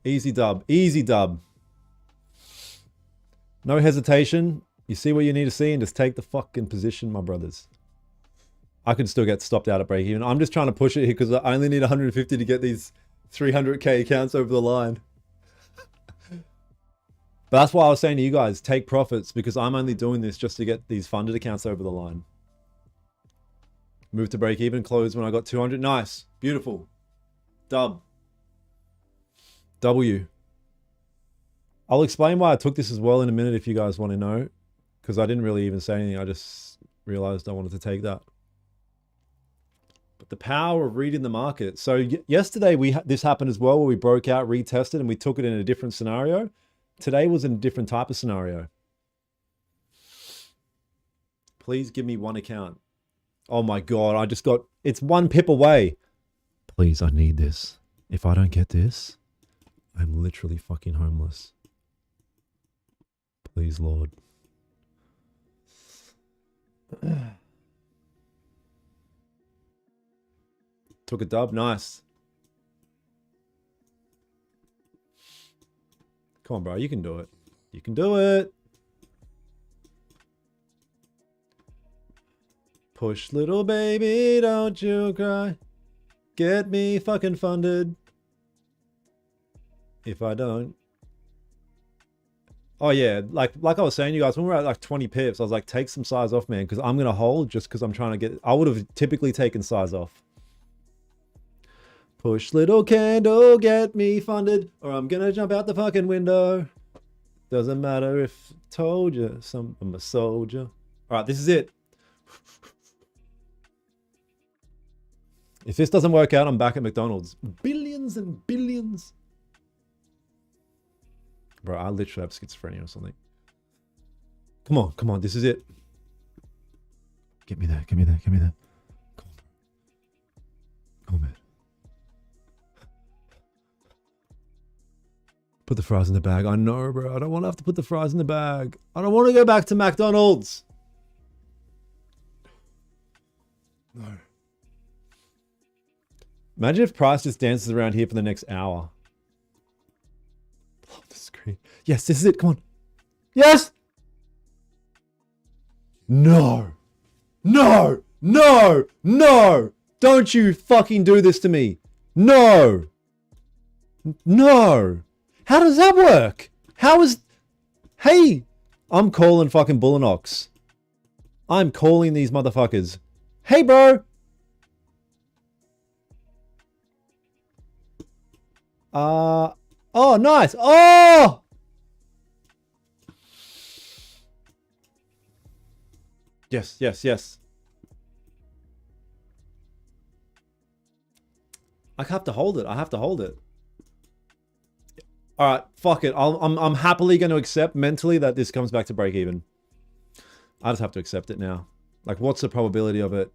Easy dub. Easy dub. No hesitation. You see what you need to see and just take the fucking position, my brothers. I could still get stopped out at break even. I'm just trying to push it here because I only need 150 to get these 300k accounts over the line. But that's why I was saying to you guys, take profits, because I'm only doing this just to get these funded accounts over the line. Move to break even, close when I got 200. Nice. Beautiful. Dub. W. I'll explain why I took this as well in a minute if you guys want to know, because I didn't really even say anything. I just realized I wanted to take that. But the power of reading the market. So yesterday this happened as well, where we broke out, retested, and we took it in a different scenario. Today was in a different type of scenario. Please give me one account. Oh my God, I just got, it's 1 pip away. Please, I need this. If I don't get this, I'm literally fucking homeless. Please, Lord. Took a dub, nice. Come on, bro, you can do it. You can do it. Push, little baby, don't you cry. Get me fucking funded. If I don't. Oh yeah, like I was saying, you guys, when we were at like 20 pips, I was like, take some size off, man, because I'm going to hold just because I'm trying to get, I would have typically taken size off. Push, little candle, get me funded, or I'm going to jump out the fucking window. Doesn't matter if told you, I'm a soldier. All right, this is it. If this doesn't work out, I'm back at McDonald's. Billions and billions. Bro, I literally have schizophrenia or something. Come on, come on, this is it. Get me there, get me there, get me there. Come on. Come on, man. Put the fries in the bag. I know, bro. I don't want to have to put the fries in the bag. I don't want to go back to McDonald's. No. Imagine if Price just dances around here for the next hour. Blow up the screen. Yes, this is it. Come on. Yes! No. No. No. No. Don't you fucking do this to me. No. No. How does that work? How is... Hey, I'm calling fucking Bullinox. I'm calling these motherfuckers. Hey, bro. Oh, nice. Oh! Yes, yes, yes. I have to hold it. I have to hold it. All right, fuck it. I'm happily going to accept mentally that this comes back to break even. I just have to accept it now. Like, what's the probability of it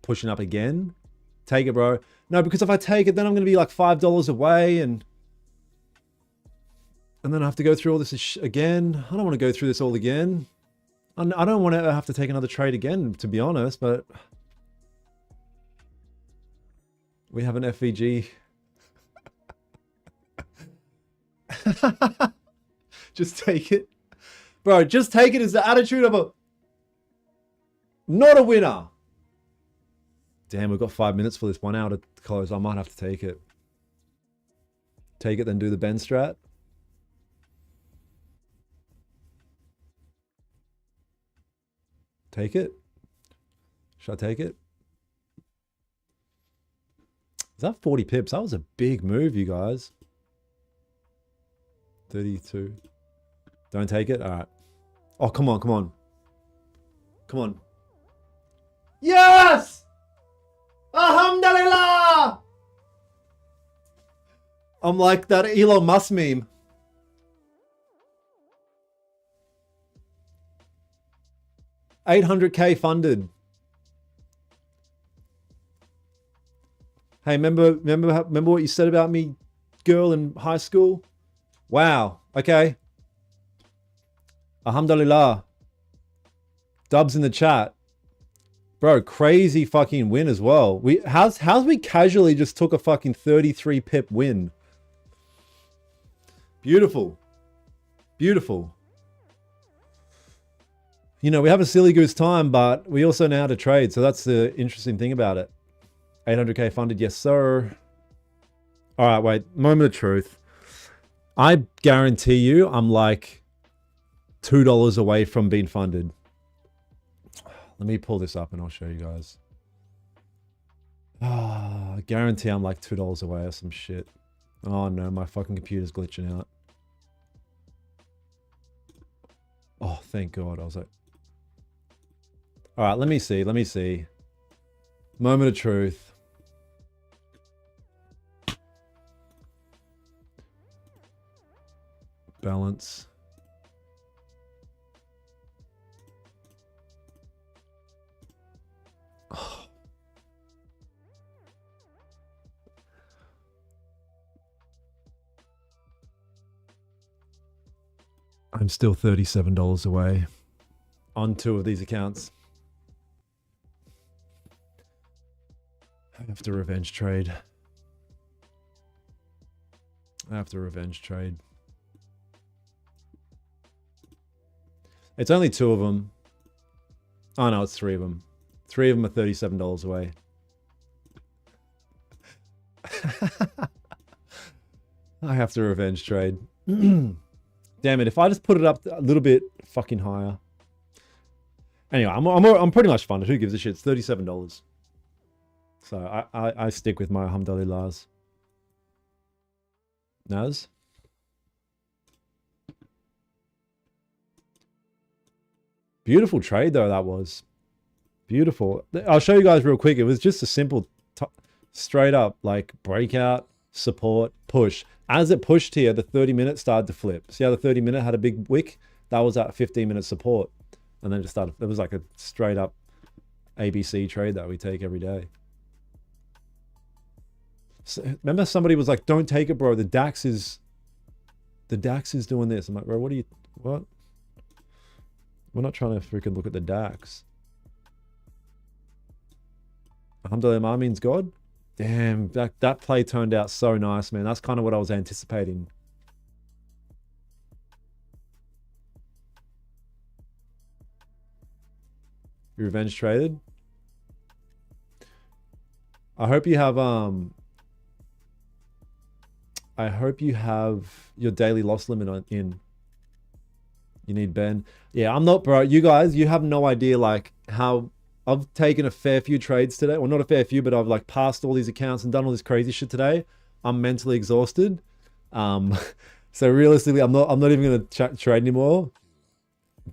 pushing up again? Take it, bro. No, because if I take it, then I'm going to be like $5 away, and then I have to go through all this again. I don't want to go through this all again. I don't want to have to take another trade again, to be honest, but we have an FVG. Just take it. Bro, just take it as the attitude of a... not a winner. Damn, we've got 5 minutes for this 1 hour to close. I might have to take it. Take it, then do the Ben strat. Take it? Should I take it? Is that 40 pips? That was a big move, you guys. 32. Don't take it? All right. Oh, come on, come on. Come on. Yes! Alhamdulillah! I'm like that Elon Musk meme. $800K funded. Hey, remember what you said about me, girl, in high school? Wow. Okay. Alhamdulillah. Dubs in the chat. Bro, crazy fucking win as well. How's we casually just took a fucking 33 pip win? Beautiful. Beautiful. You know, we have a silly goose time, but we also know how to trade. So that's the interesting thing about it. 800K funded. Yes, sir. All right, wait. Moment of truth. I guarantee you I'm like $2 away from being funded. Let me pull this up and I'll show you guys. I guarantee I'm like $2 away or some shit. Oh no, my fucking computer's glitching out. Oh, thank God. I was like... All right, let me see. Let me see. Moment of truth. Balance. Oh. I'm still $37 away on 2 of these accounts. I have to revenge trade. I have to revenge trade. It's only 2 of them. Oh no, it's 3 of them. 3 of them are $37 away. I have to revenge trade. Damn it, if I just put it up a little bit fucking higher. Anyway, I'm pretty much funded. Who gives a shit? It's $37. So I stick with my alhamdulillahs. Naz? Beautiful trade though, that was. Beautiful. I'll show you guys real quick. It was just a simple, straight up like breakout, support, push. As it pushed here, the 30-minute started to flip. See how the 30-minute had a big wick? That was at 15-minute support. And then it just started, it was like a straight up ABC trade that we take every day. So, remember somebody was like, don't take it, bro. The DAX is doing this. I'm like, bro, what? We're not trying to freaking look at the DAX. Alhamdulillah means God. Damn, that play turned out so nice, man. That's kind of what I was anticipating. You revenge traded? I hope you have your daily loss limit in. You need Ben. Yeah, I'm not, bro. You guys, you have no idea like how I've taken a fair few trades today. Well, not a fair few, but I've like passed all these accounts and done all this crazy shit today. I'm mentally exhausted. So realistically, I'm not even gonna trade anymore.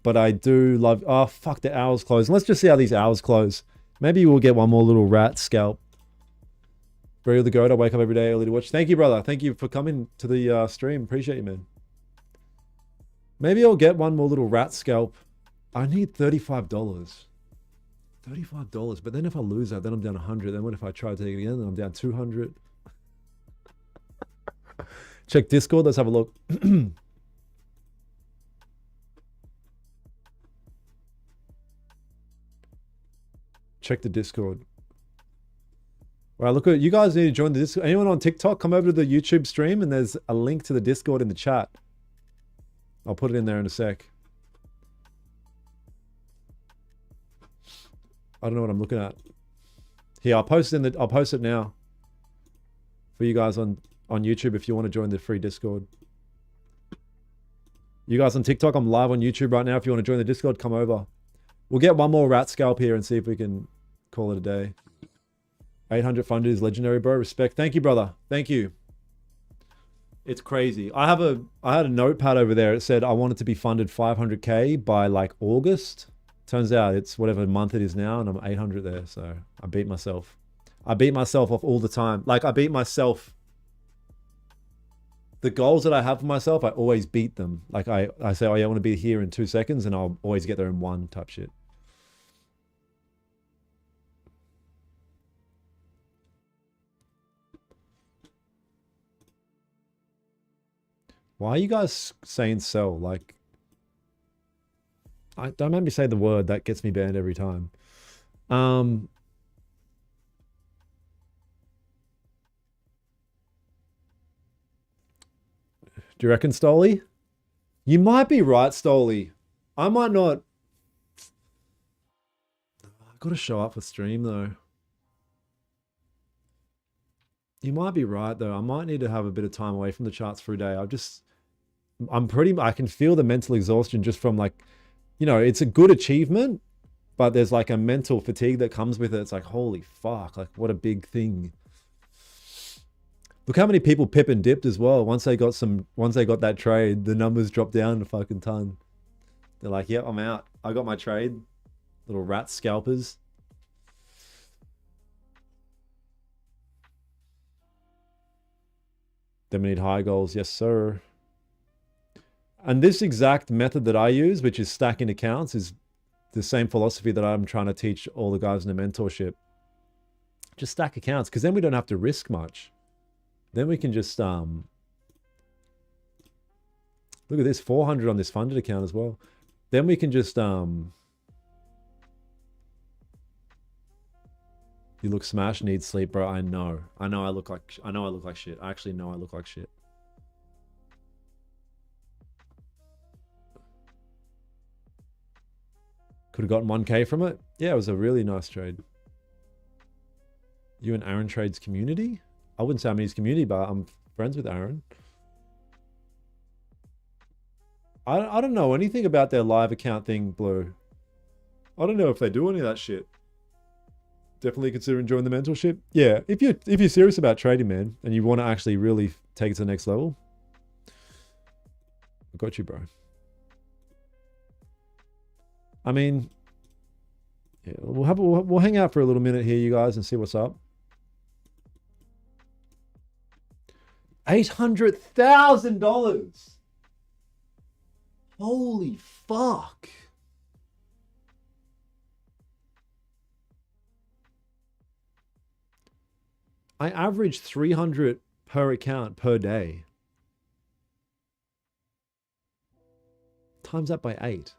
But I do love. Oh fuck, the hours close. Let's just see how these hours close. Maybe we'll get one more little rat scalp. Very the goat. I wake up every day early to watch. Thank you, brother. Thank you for coming to the stream. Appreciate you, man. Maybe I'll get one more little rat scalp. I need $35. $35. But then if I lose that, then I'm down 100. Then what if I try to take it again? Then I'm down 200. Check Discord. Let's have a look. Check the Discord. Wow, look at you guys need to join the Discord. Anyone on TikTok, come over to the YouTube stream and there's a link to the Discord in the chat. I'll put it in there in a sec. I don't know what I'm looking at. Here, I'll post it now for you guys on YouTube if you want to join the free Discord. You guys on TikTok, I'm live on YouTube right now. If you want to join the Discord, come over. We'll get one more rat scalp here and see if we can call it a day. 800 funded is legendary, bro. Respect. Thank you, brother. Thank you. It's crazy. I had a notepad over there. It said I wanted to be funded 500K by like August. Turns out it's whatever month it is now, and I'm 800 there. So I beat myself. I beat myself off all the time. Like I beat myself. The goals that I have for myself, I always beat them. Like I say, oh yeah, I want to be here in 2 seconds, and I'll always get there in 1 type shit. Why are you guys saying sell? Like, don't make me say the word. That gets me banned every time. Do you reckon, Stoley? You might be right, Stoley. I might not. I've got to show up for stream, though. You might be right, though. I might need to have a bit of time away from the charts for a day. I can feel the mental exhaustion just from like, you know, it's a good achievement, but there's like a mental fatigue that comes with it. It's like, holy fuck, like what a big thing. Look how many people pip and dipped as well. Once they got that trade, the numbers dropped down a fucking ton. They're like, yep, I'm out. I got my trade. Little rat scalpers. Then we need high goals. Yes, sir. And this exact method that I use, which is stacking accounts, is the same philosophy that I'm trying to teach all the guys in the mentorship. Just stack accounts, because then we don't have to risk much. Then we can just look at this, 400 on this funded account as well. Then we can just you look smashed, need sleep, bro. I know I look like shit. I actually know I look like shit. Could have gotten 1K from it. Yeah, it was a really nice trade. You and Aaron trades community? I wouldn't say I'm in his community, but I'm friends with Aaron. I don't know anything about their live account thing, Blue. I don't know if they do any of that shit. Definitely consider joining the mentorship. Yeah, if you're serious about trading, man, and you want to actually really take it to the next level, I got you, bro. I mean, yeah, we'll hang out for a little minute here, you guys, and see what's up. $800,000. Holy fuck. I average 300 per account per day. Times that by 8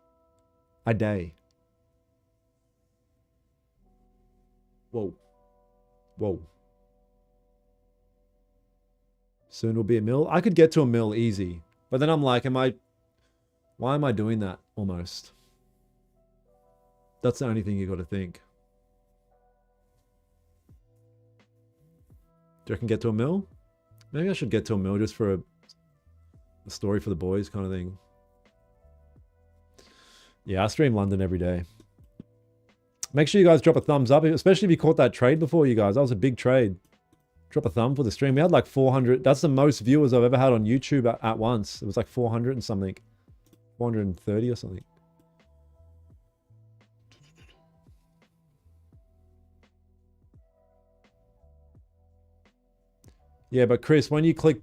a day. Whoa. Whoa. Soon will be a mil. I could get to a mil easy. But then I'm like, why am I doing that almost? That's the only thing you got to think. Do you reckon get to a mil? Maybe I should get to a mil just for a story for the boys kind of thing. Yeah, I stream London every day. Make sure you guys drop a thumbs up, especially if you caught that trade before, you guys. That was a big trade. Drop a thumb for the stream. We had like 400. That's the most viewers I've ever had on YouTube at once. It was like 400 and something. 430 or something. Yeah, but Chris, when you go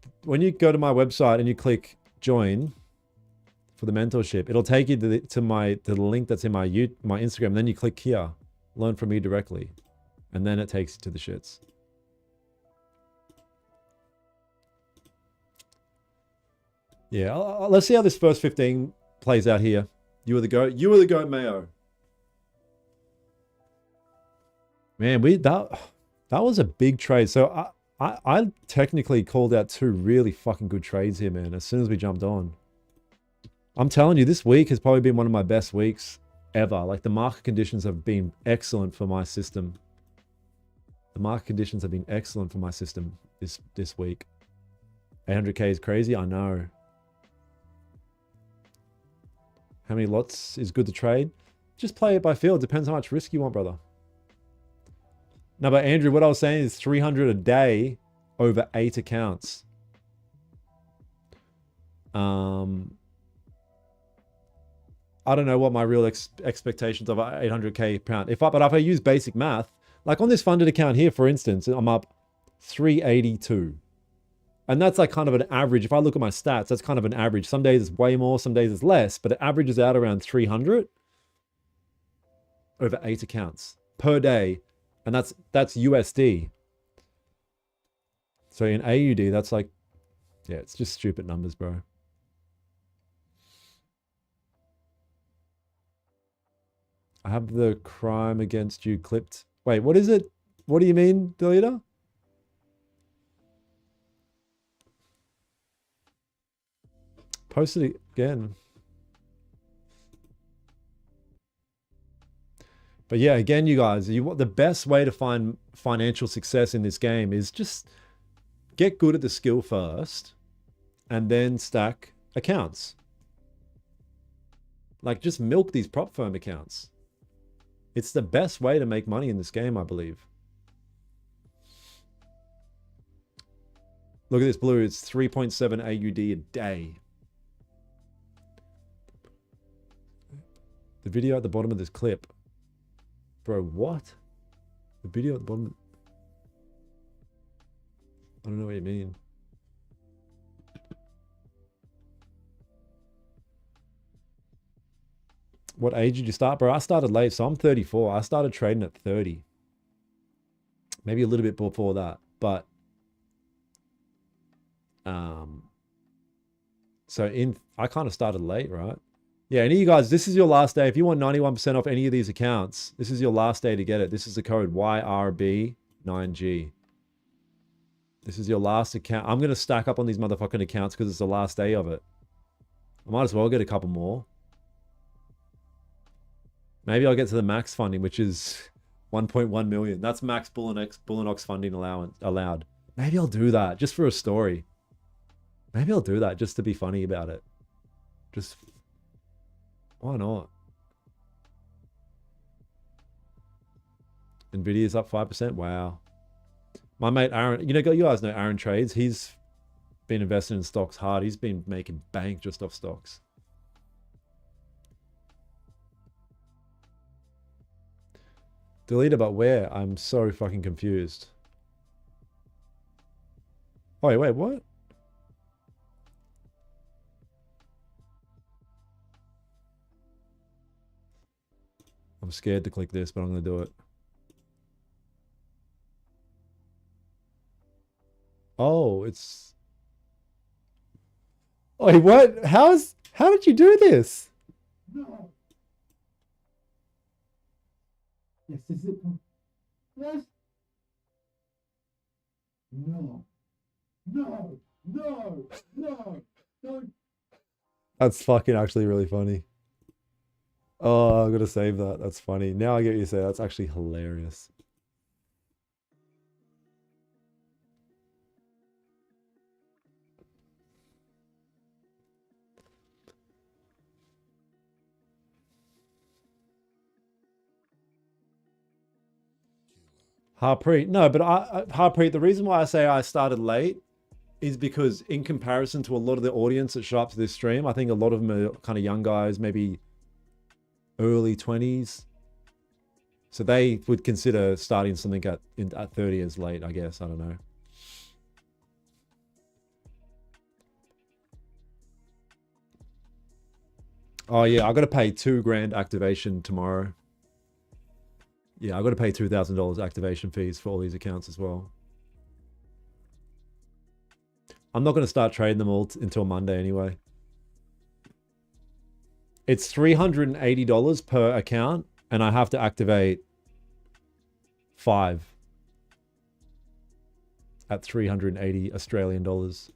to my website and you click join for the mentorship, it'll take you to the link that's in my Instagram. And then you click here, learn from me directly, and then it takes you to the shits. Yeah, let's see how this first 15 plays out here. You were the goat. You were the goat, Mayo. Man, that was a big trade. So I technically called out 2 really fucking good trades here, man, as soon as we jumped on. I'm telling you, this week has probably been one of my best weeks ever. Like, the market conditions have been excellent for my system. The market conditions have been excellent for my system this week. 800K is crazy, I know. How many lots is good to trade? Just play it by feel. It depends how much risk you want, brother. No, but Andrew, what I was saying is 300 a day over 8 accounts. I don't know what my real expectations of 800K pound. But if I use basic math, like on this funded account here, for instance, I'm up 382. And that's like kind of an average. If I look at my stats, that's kind of an average. Some days it's way more, some days it's less, but it averages out around 300 over 8 accounts per day. And that's USD. So in AUD, that's like, yeah, it's just stupid numbers, bro. I have the crime against you clipped. Wait, what is it? What do you mean, Deleter? Post it again. But yeah, again, you guys, the best way to find financial success in this game is just get good at the skill first and then stack accounts. Like, just milk these prop firm accounts. It's the best way to make money in this game, I believe. Look at this blue. It's 3.7 AUD a day. The video at the bottom of this clip. Bro, what? The video at the bottom. I don't know what you mean. What age did you start, bro? I started late, so I'm 34. I started trading at 30. Maybe a little bit before that, but I kind of started late, right? Yeah, any of you guys, this is your last day. If you want 91% off any of these accounts, this is your last day to get it. This is the code YRB9G. This is your last account. I'm going to stack up on these motherfucking accounts because it's the last day of it. I might as well get a couple more. Maybe I'll get to the max funding, which is 1.1 million. That's max Bullinox funding allowed. Maybe I'll do that just for a story. Maybe I'll do that just to be funny about it. Just, why not? Nvidia's up 5%. Wow. My mate Aaron, you guys know Aaron Trades. He's been investing in stocks hard. He's been making bank just off stocks. Delete about where? I'm so fucking confused. Oh, wait, what? I'm scared to click this, but I'm going to do it. Oh, it's... Wait, what? How did you do this? No. Yes, is it? Yes. No. No. No. No. No. That's fucking actually really funny. Oh, I'm gonna save that. That's funny. Now I get what you say. That's actually hilarious. Harpreet, no, but Harpreet, the reason why I say I started late is because in comparison to a lot of the audience that show up to this stream, I think a lot of them are kind of young guys, maybe early 20s. So they would consider starting something at 30 as late, I guess. I don't know. Oh yeah, I got to pay $2,000 activation tomorrow. Yeah, I got to pay $2,000 activation fees for all these accounts as well. I'm not going to start trading them all until Monday anyway. It's $380 per account, and I have to activate 5 at 380 Australian dollars.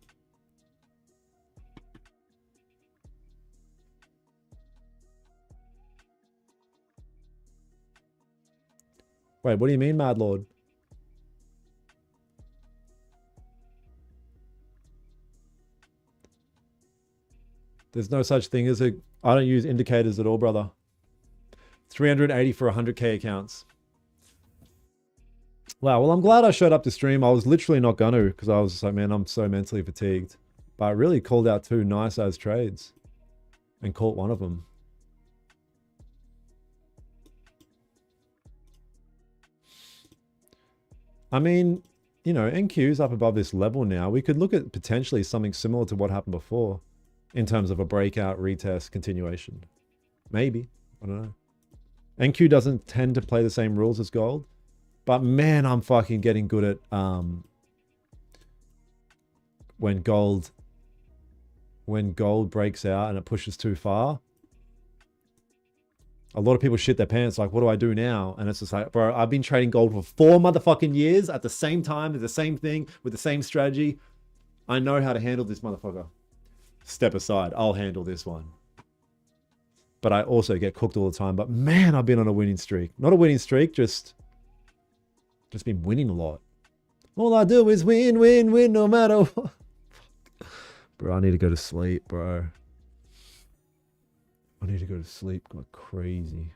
Wait, what do you mean, Mad Lord? There's no such thing as a... I don't use indicators at all, brother. 380 for 100k accounts. Wow, well, I'm glad I showed up to stream. I was literally not gonna, because I was just like, man, I'm so mentally fatigued. But I really called out 2 nice-ass trades and caught one of them. I mean, you know, NQ's up above this level now. We could look at potentially something similar to what happened before in terms of a breakout, retest, continuation. Maybe. I don't know. NQ doesn't tend to play the same rules as gold. But man, I'm fucking getting good at when gold breaks out and it pushes too far. A lot of people shit their pants like, what do I do now? And it's just like, bro, I've been trading gold for 4 motherfucking years at the same time, with the same thing, with the same strategy. I know how to handle this motherfucker. Step aside, I'll handle this one. But I also get cooked all the time. But man, I've been on a winning streak. Not a winning streak, just been winning a lot. All I do is win, win, win, no matter what. Bro, I need to go to sleep, bro. I need to go to sleep like crazy.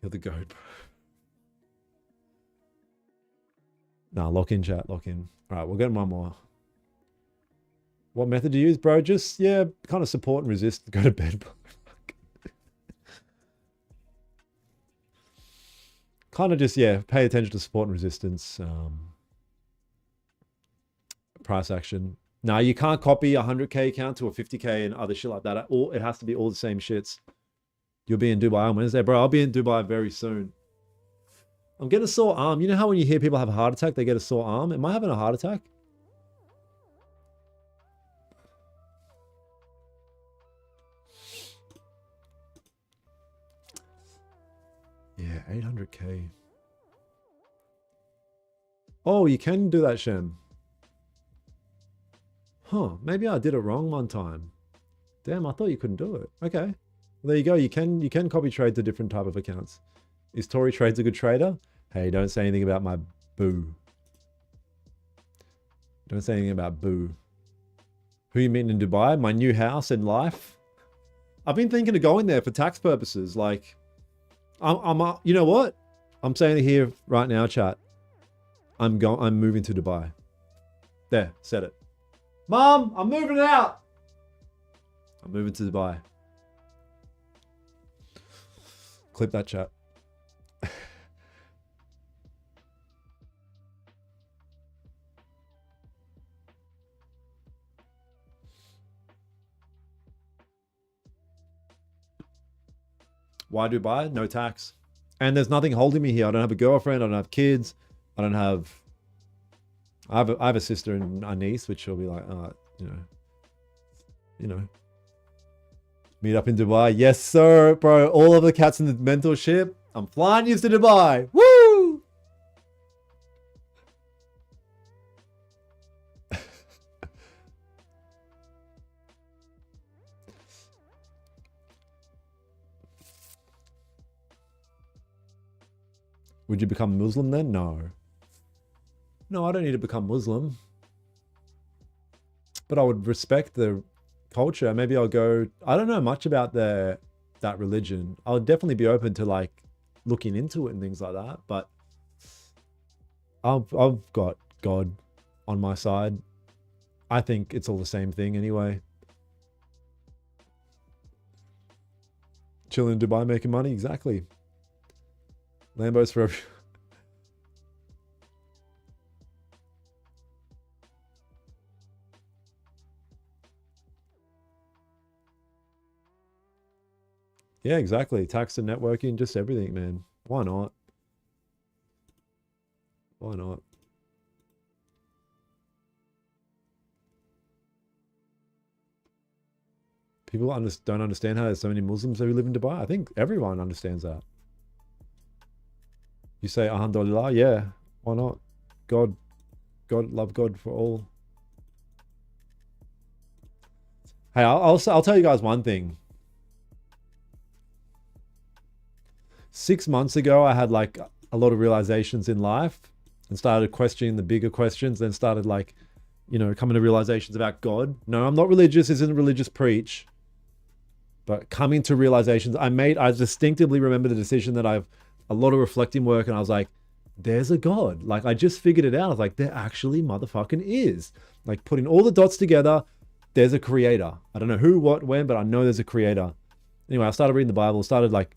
You're the goat, bro. Nah, lock in, chat, lock in. All right, we'll get one more. What method do you use, bro? Just, yeah, kind of support and resist. Go to bed, bro. Kind of just, yeah, pay attention to support and resistance. Price action. No, you can't copy a 100k account to a 50k and other shit like that. It has to be all the same shits. You'll be in Dubai on Wednesday, bro. I'll be in Dubai very soon. I'm getting a sore arm. You know how when you hear people have a heart attack, they get a sore arm? Am I having a heart attack? Yeah, 800k. Oh, you can do that, Shem. Huh, maybe I did it wrong one time. Damn, I thought you couldn't do it. Okay. Well, there you go. You can copy trade to different type of accounts. Is Tory Trades a good trader? Hey, don't say anything about my boo. Don't say anything about boo. Who you meeting in Dubai? My new house and life? I've been thinking of going there for tax purposes. Like, you know what? I'm saying it here right now, chat. I'm moving to Dubai. There, said it. Mom, I'm moving out. I'm moving to Dubai. Clip that, chat. Why Dubai? No tax. And there's nothing holding me here. I don't have a girlfriend. I don't have kids. I don't have... I have a sister and a niece, which will be like, you know. Meet up in Dubai. Yes, sir, bro. All of the cats in the mentorship. I'm flying you to Dubai. Woo! Would you become Muslim then? No. No, I don't need to become Muslim. But I would respect the culture. Maybe I'll go... I don't know much about that religion. I'll definitely be open to like looking into it and things like that. But I've got God on my side. I think it's all the same thing anyway. Chilling in Dubai making money? Exactly. Lambos for every... Yeah, exactly. Tax and networking, just everything, man. Why not? Why not? People don't understand how there's so many Muslims who live in Dubai. I think everyone understands that. You say Alhamdulillah, yeah. Why not? God, love God for all. Hey, I'll tell you guys one thing. 6 months ago, I had like a lot of realizations in life and started questioning the bigger questions, then started like, you know, coming to realizations about God. No, I'm not religious. This isn't a religious preach. But coming to realizations, I distinctively remember the decision that I've a lot of reflecting work, and I was like, there's a God. Like, I just figured it out. I was like, there actually motherfucking is. Like, putting all the dots together, there's a creator. I don't know who, what, when, but I know there's a creator. Anyway, I started reading the Bible, started like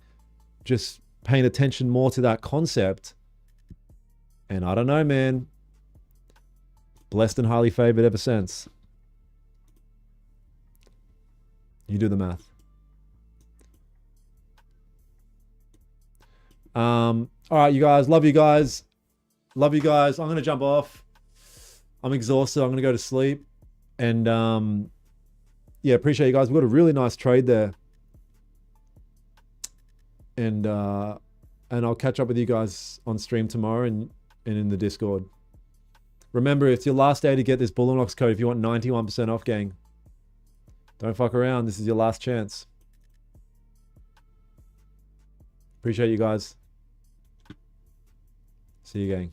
just paying attention more to that concept. And I don't know, man. Blessed and highly favored ever since. You do the math. All right, you guys. Love you guys. Love you guys. I'm going to jump off. I'm exhausted. I'm going to go to sleep. And yeah, appreciate you guys. We've got a really nice trade there. And I'll catch up with you guys on stream tomorrow and in the Discord. Remember, it's your last day to get this Bullinox code if you want 91% off, gang. Don't fuck around. This is your last chance. Appreciate you guys. See you, gang.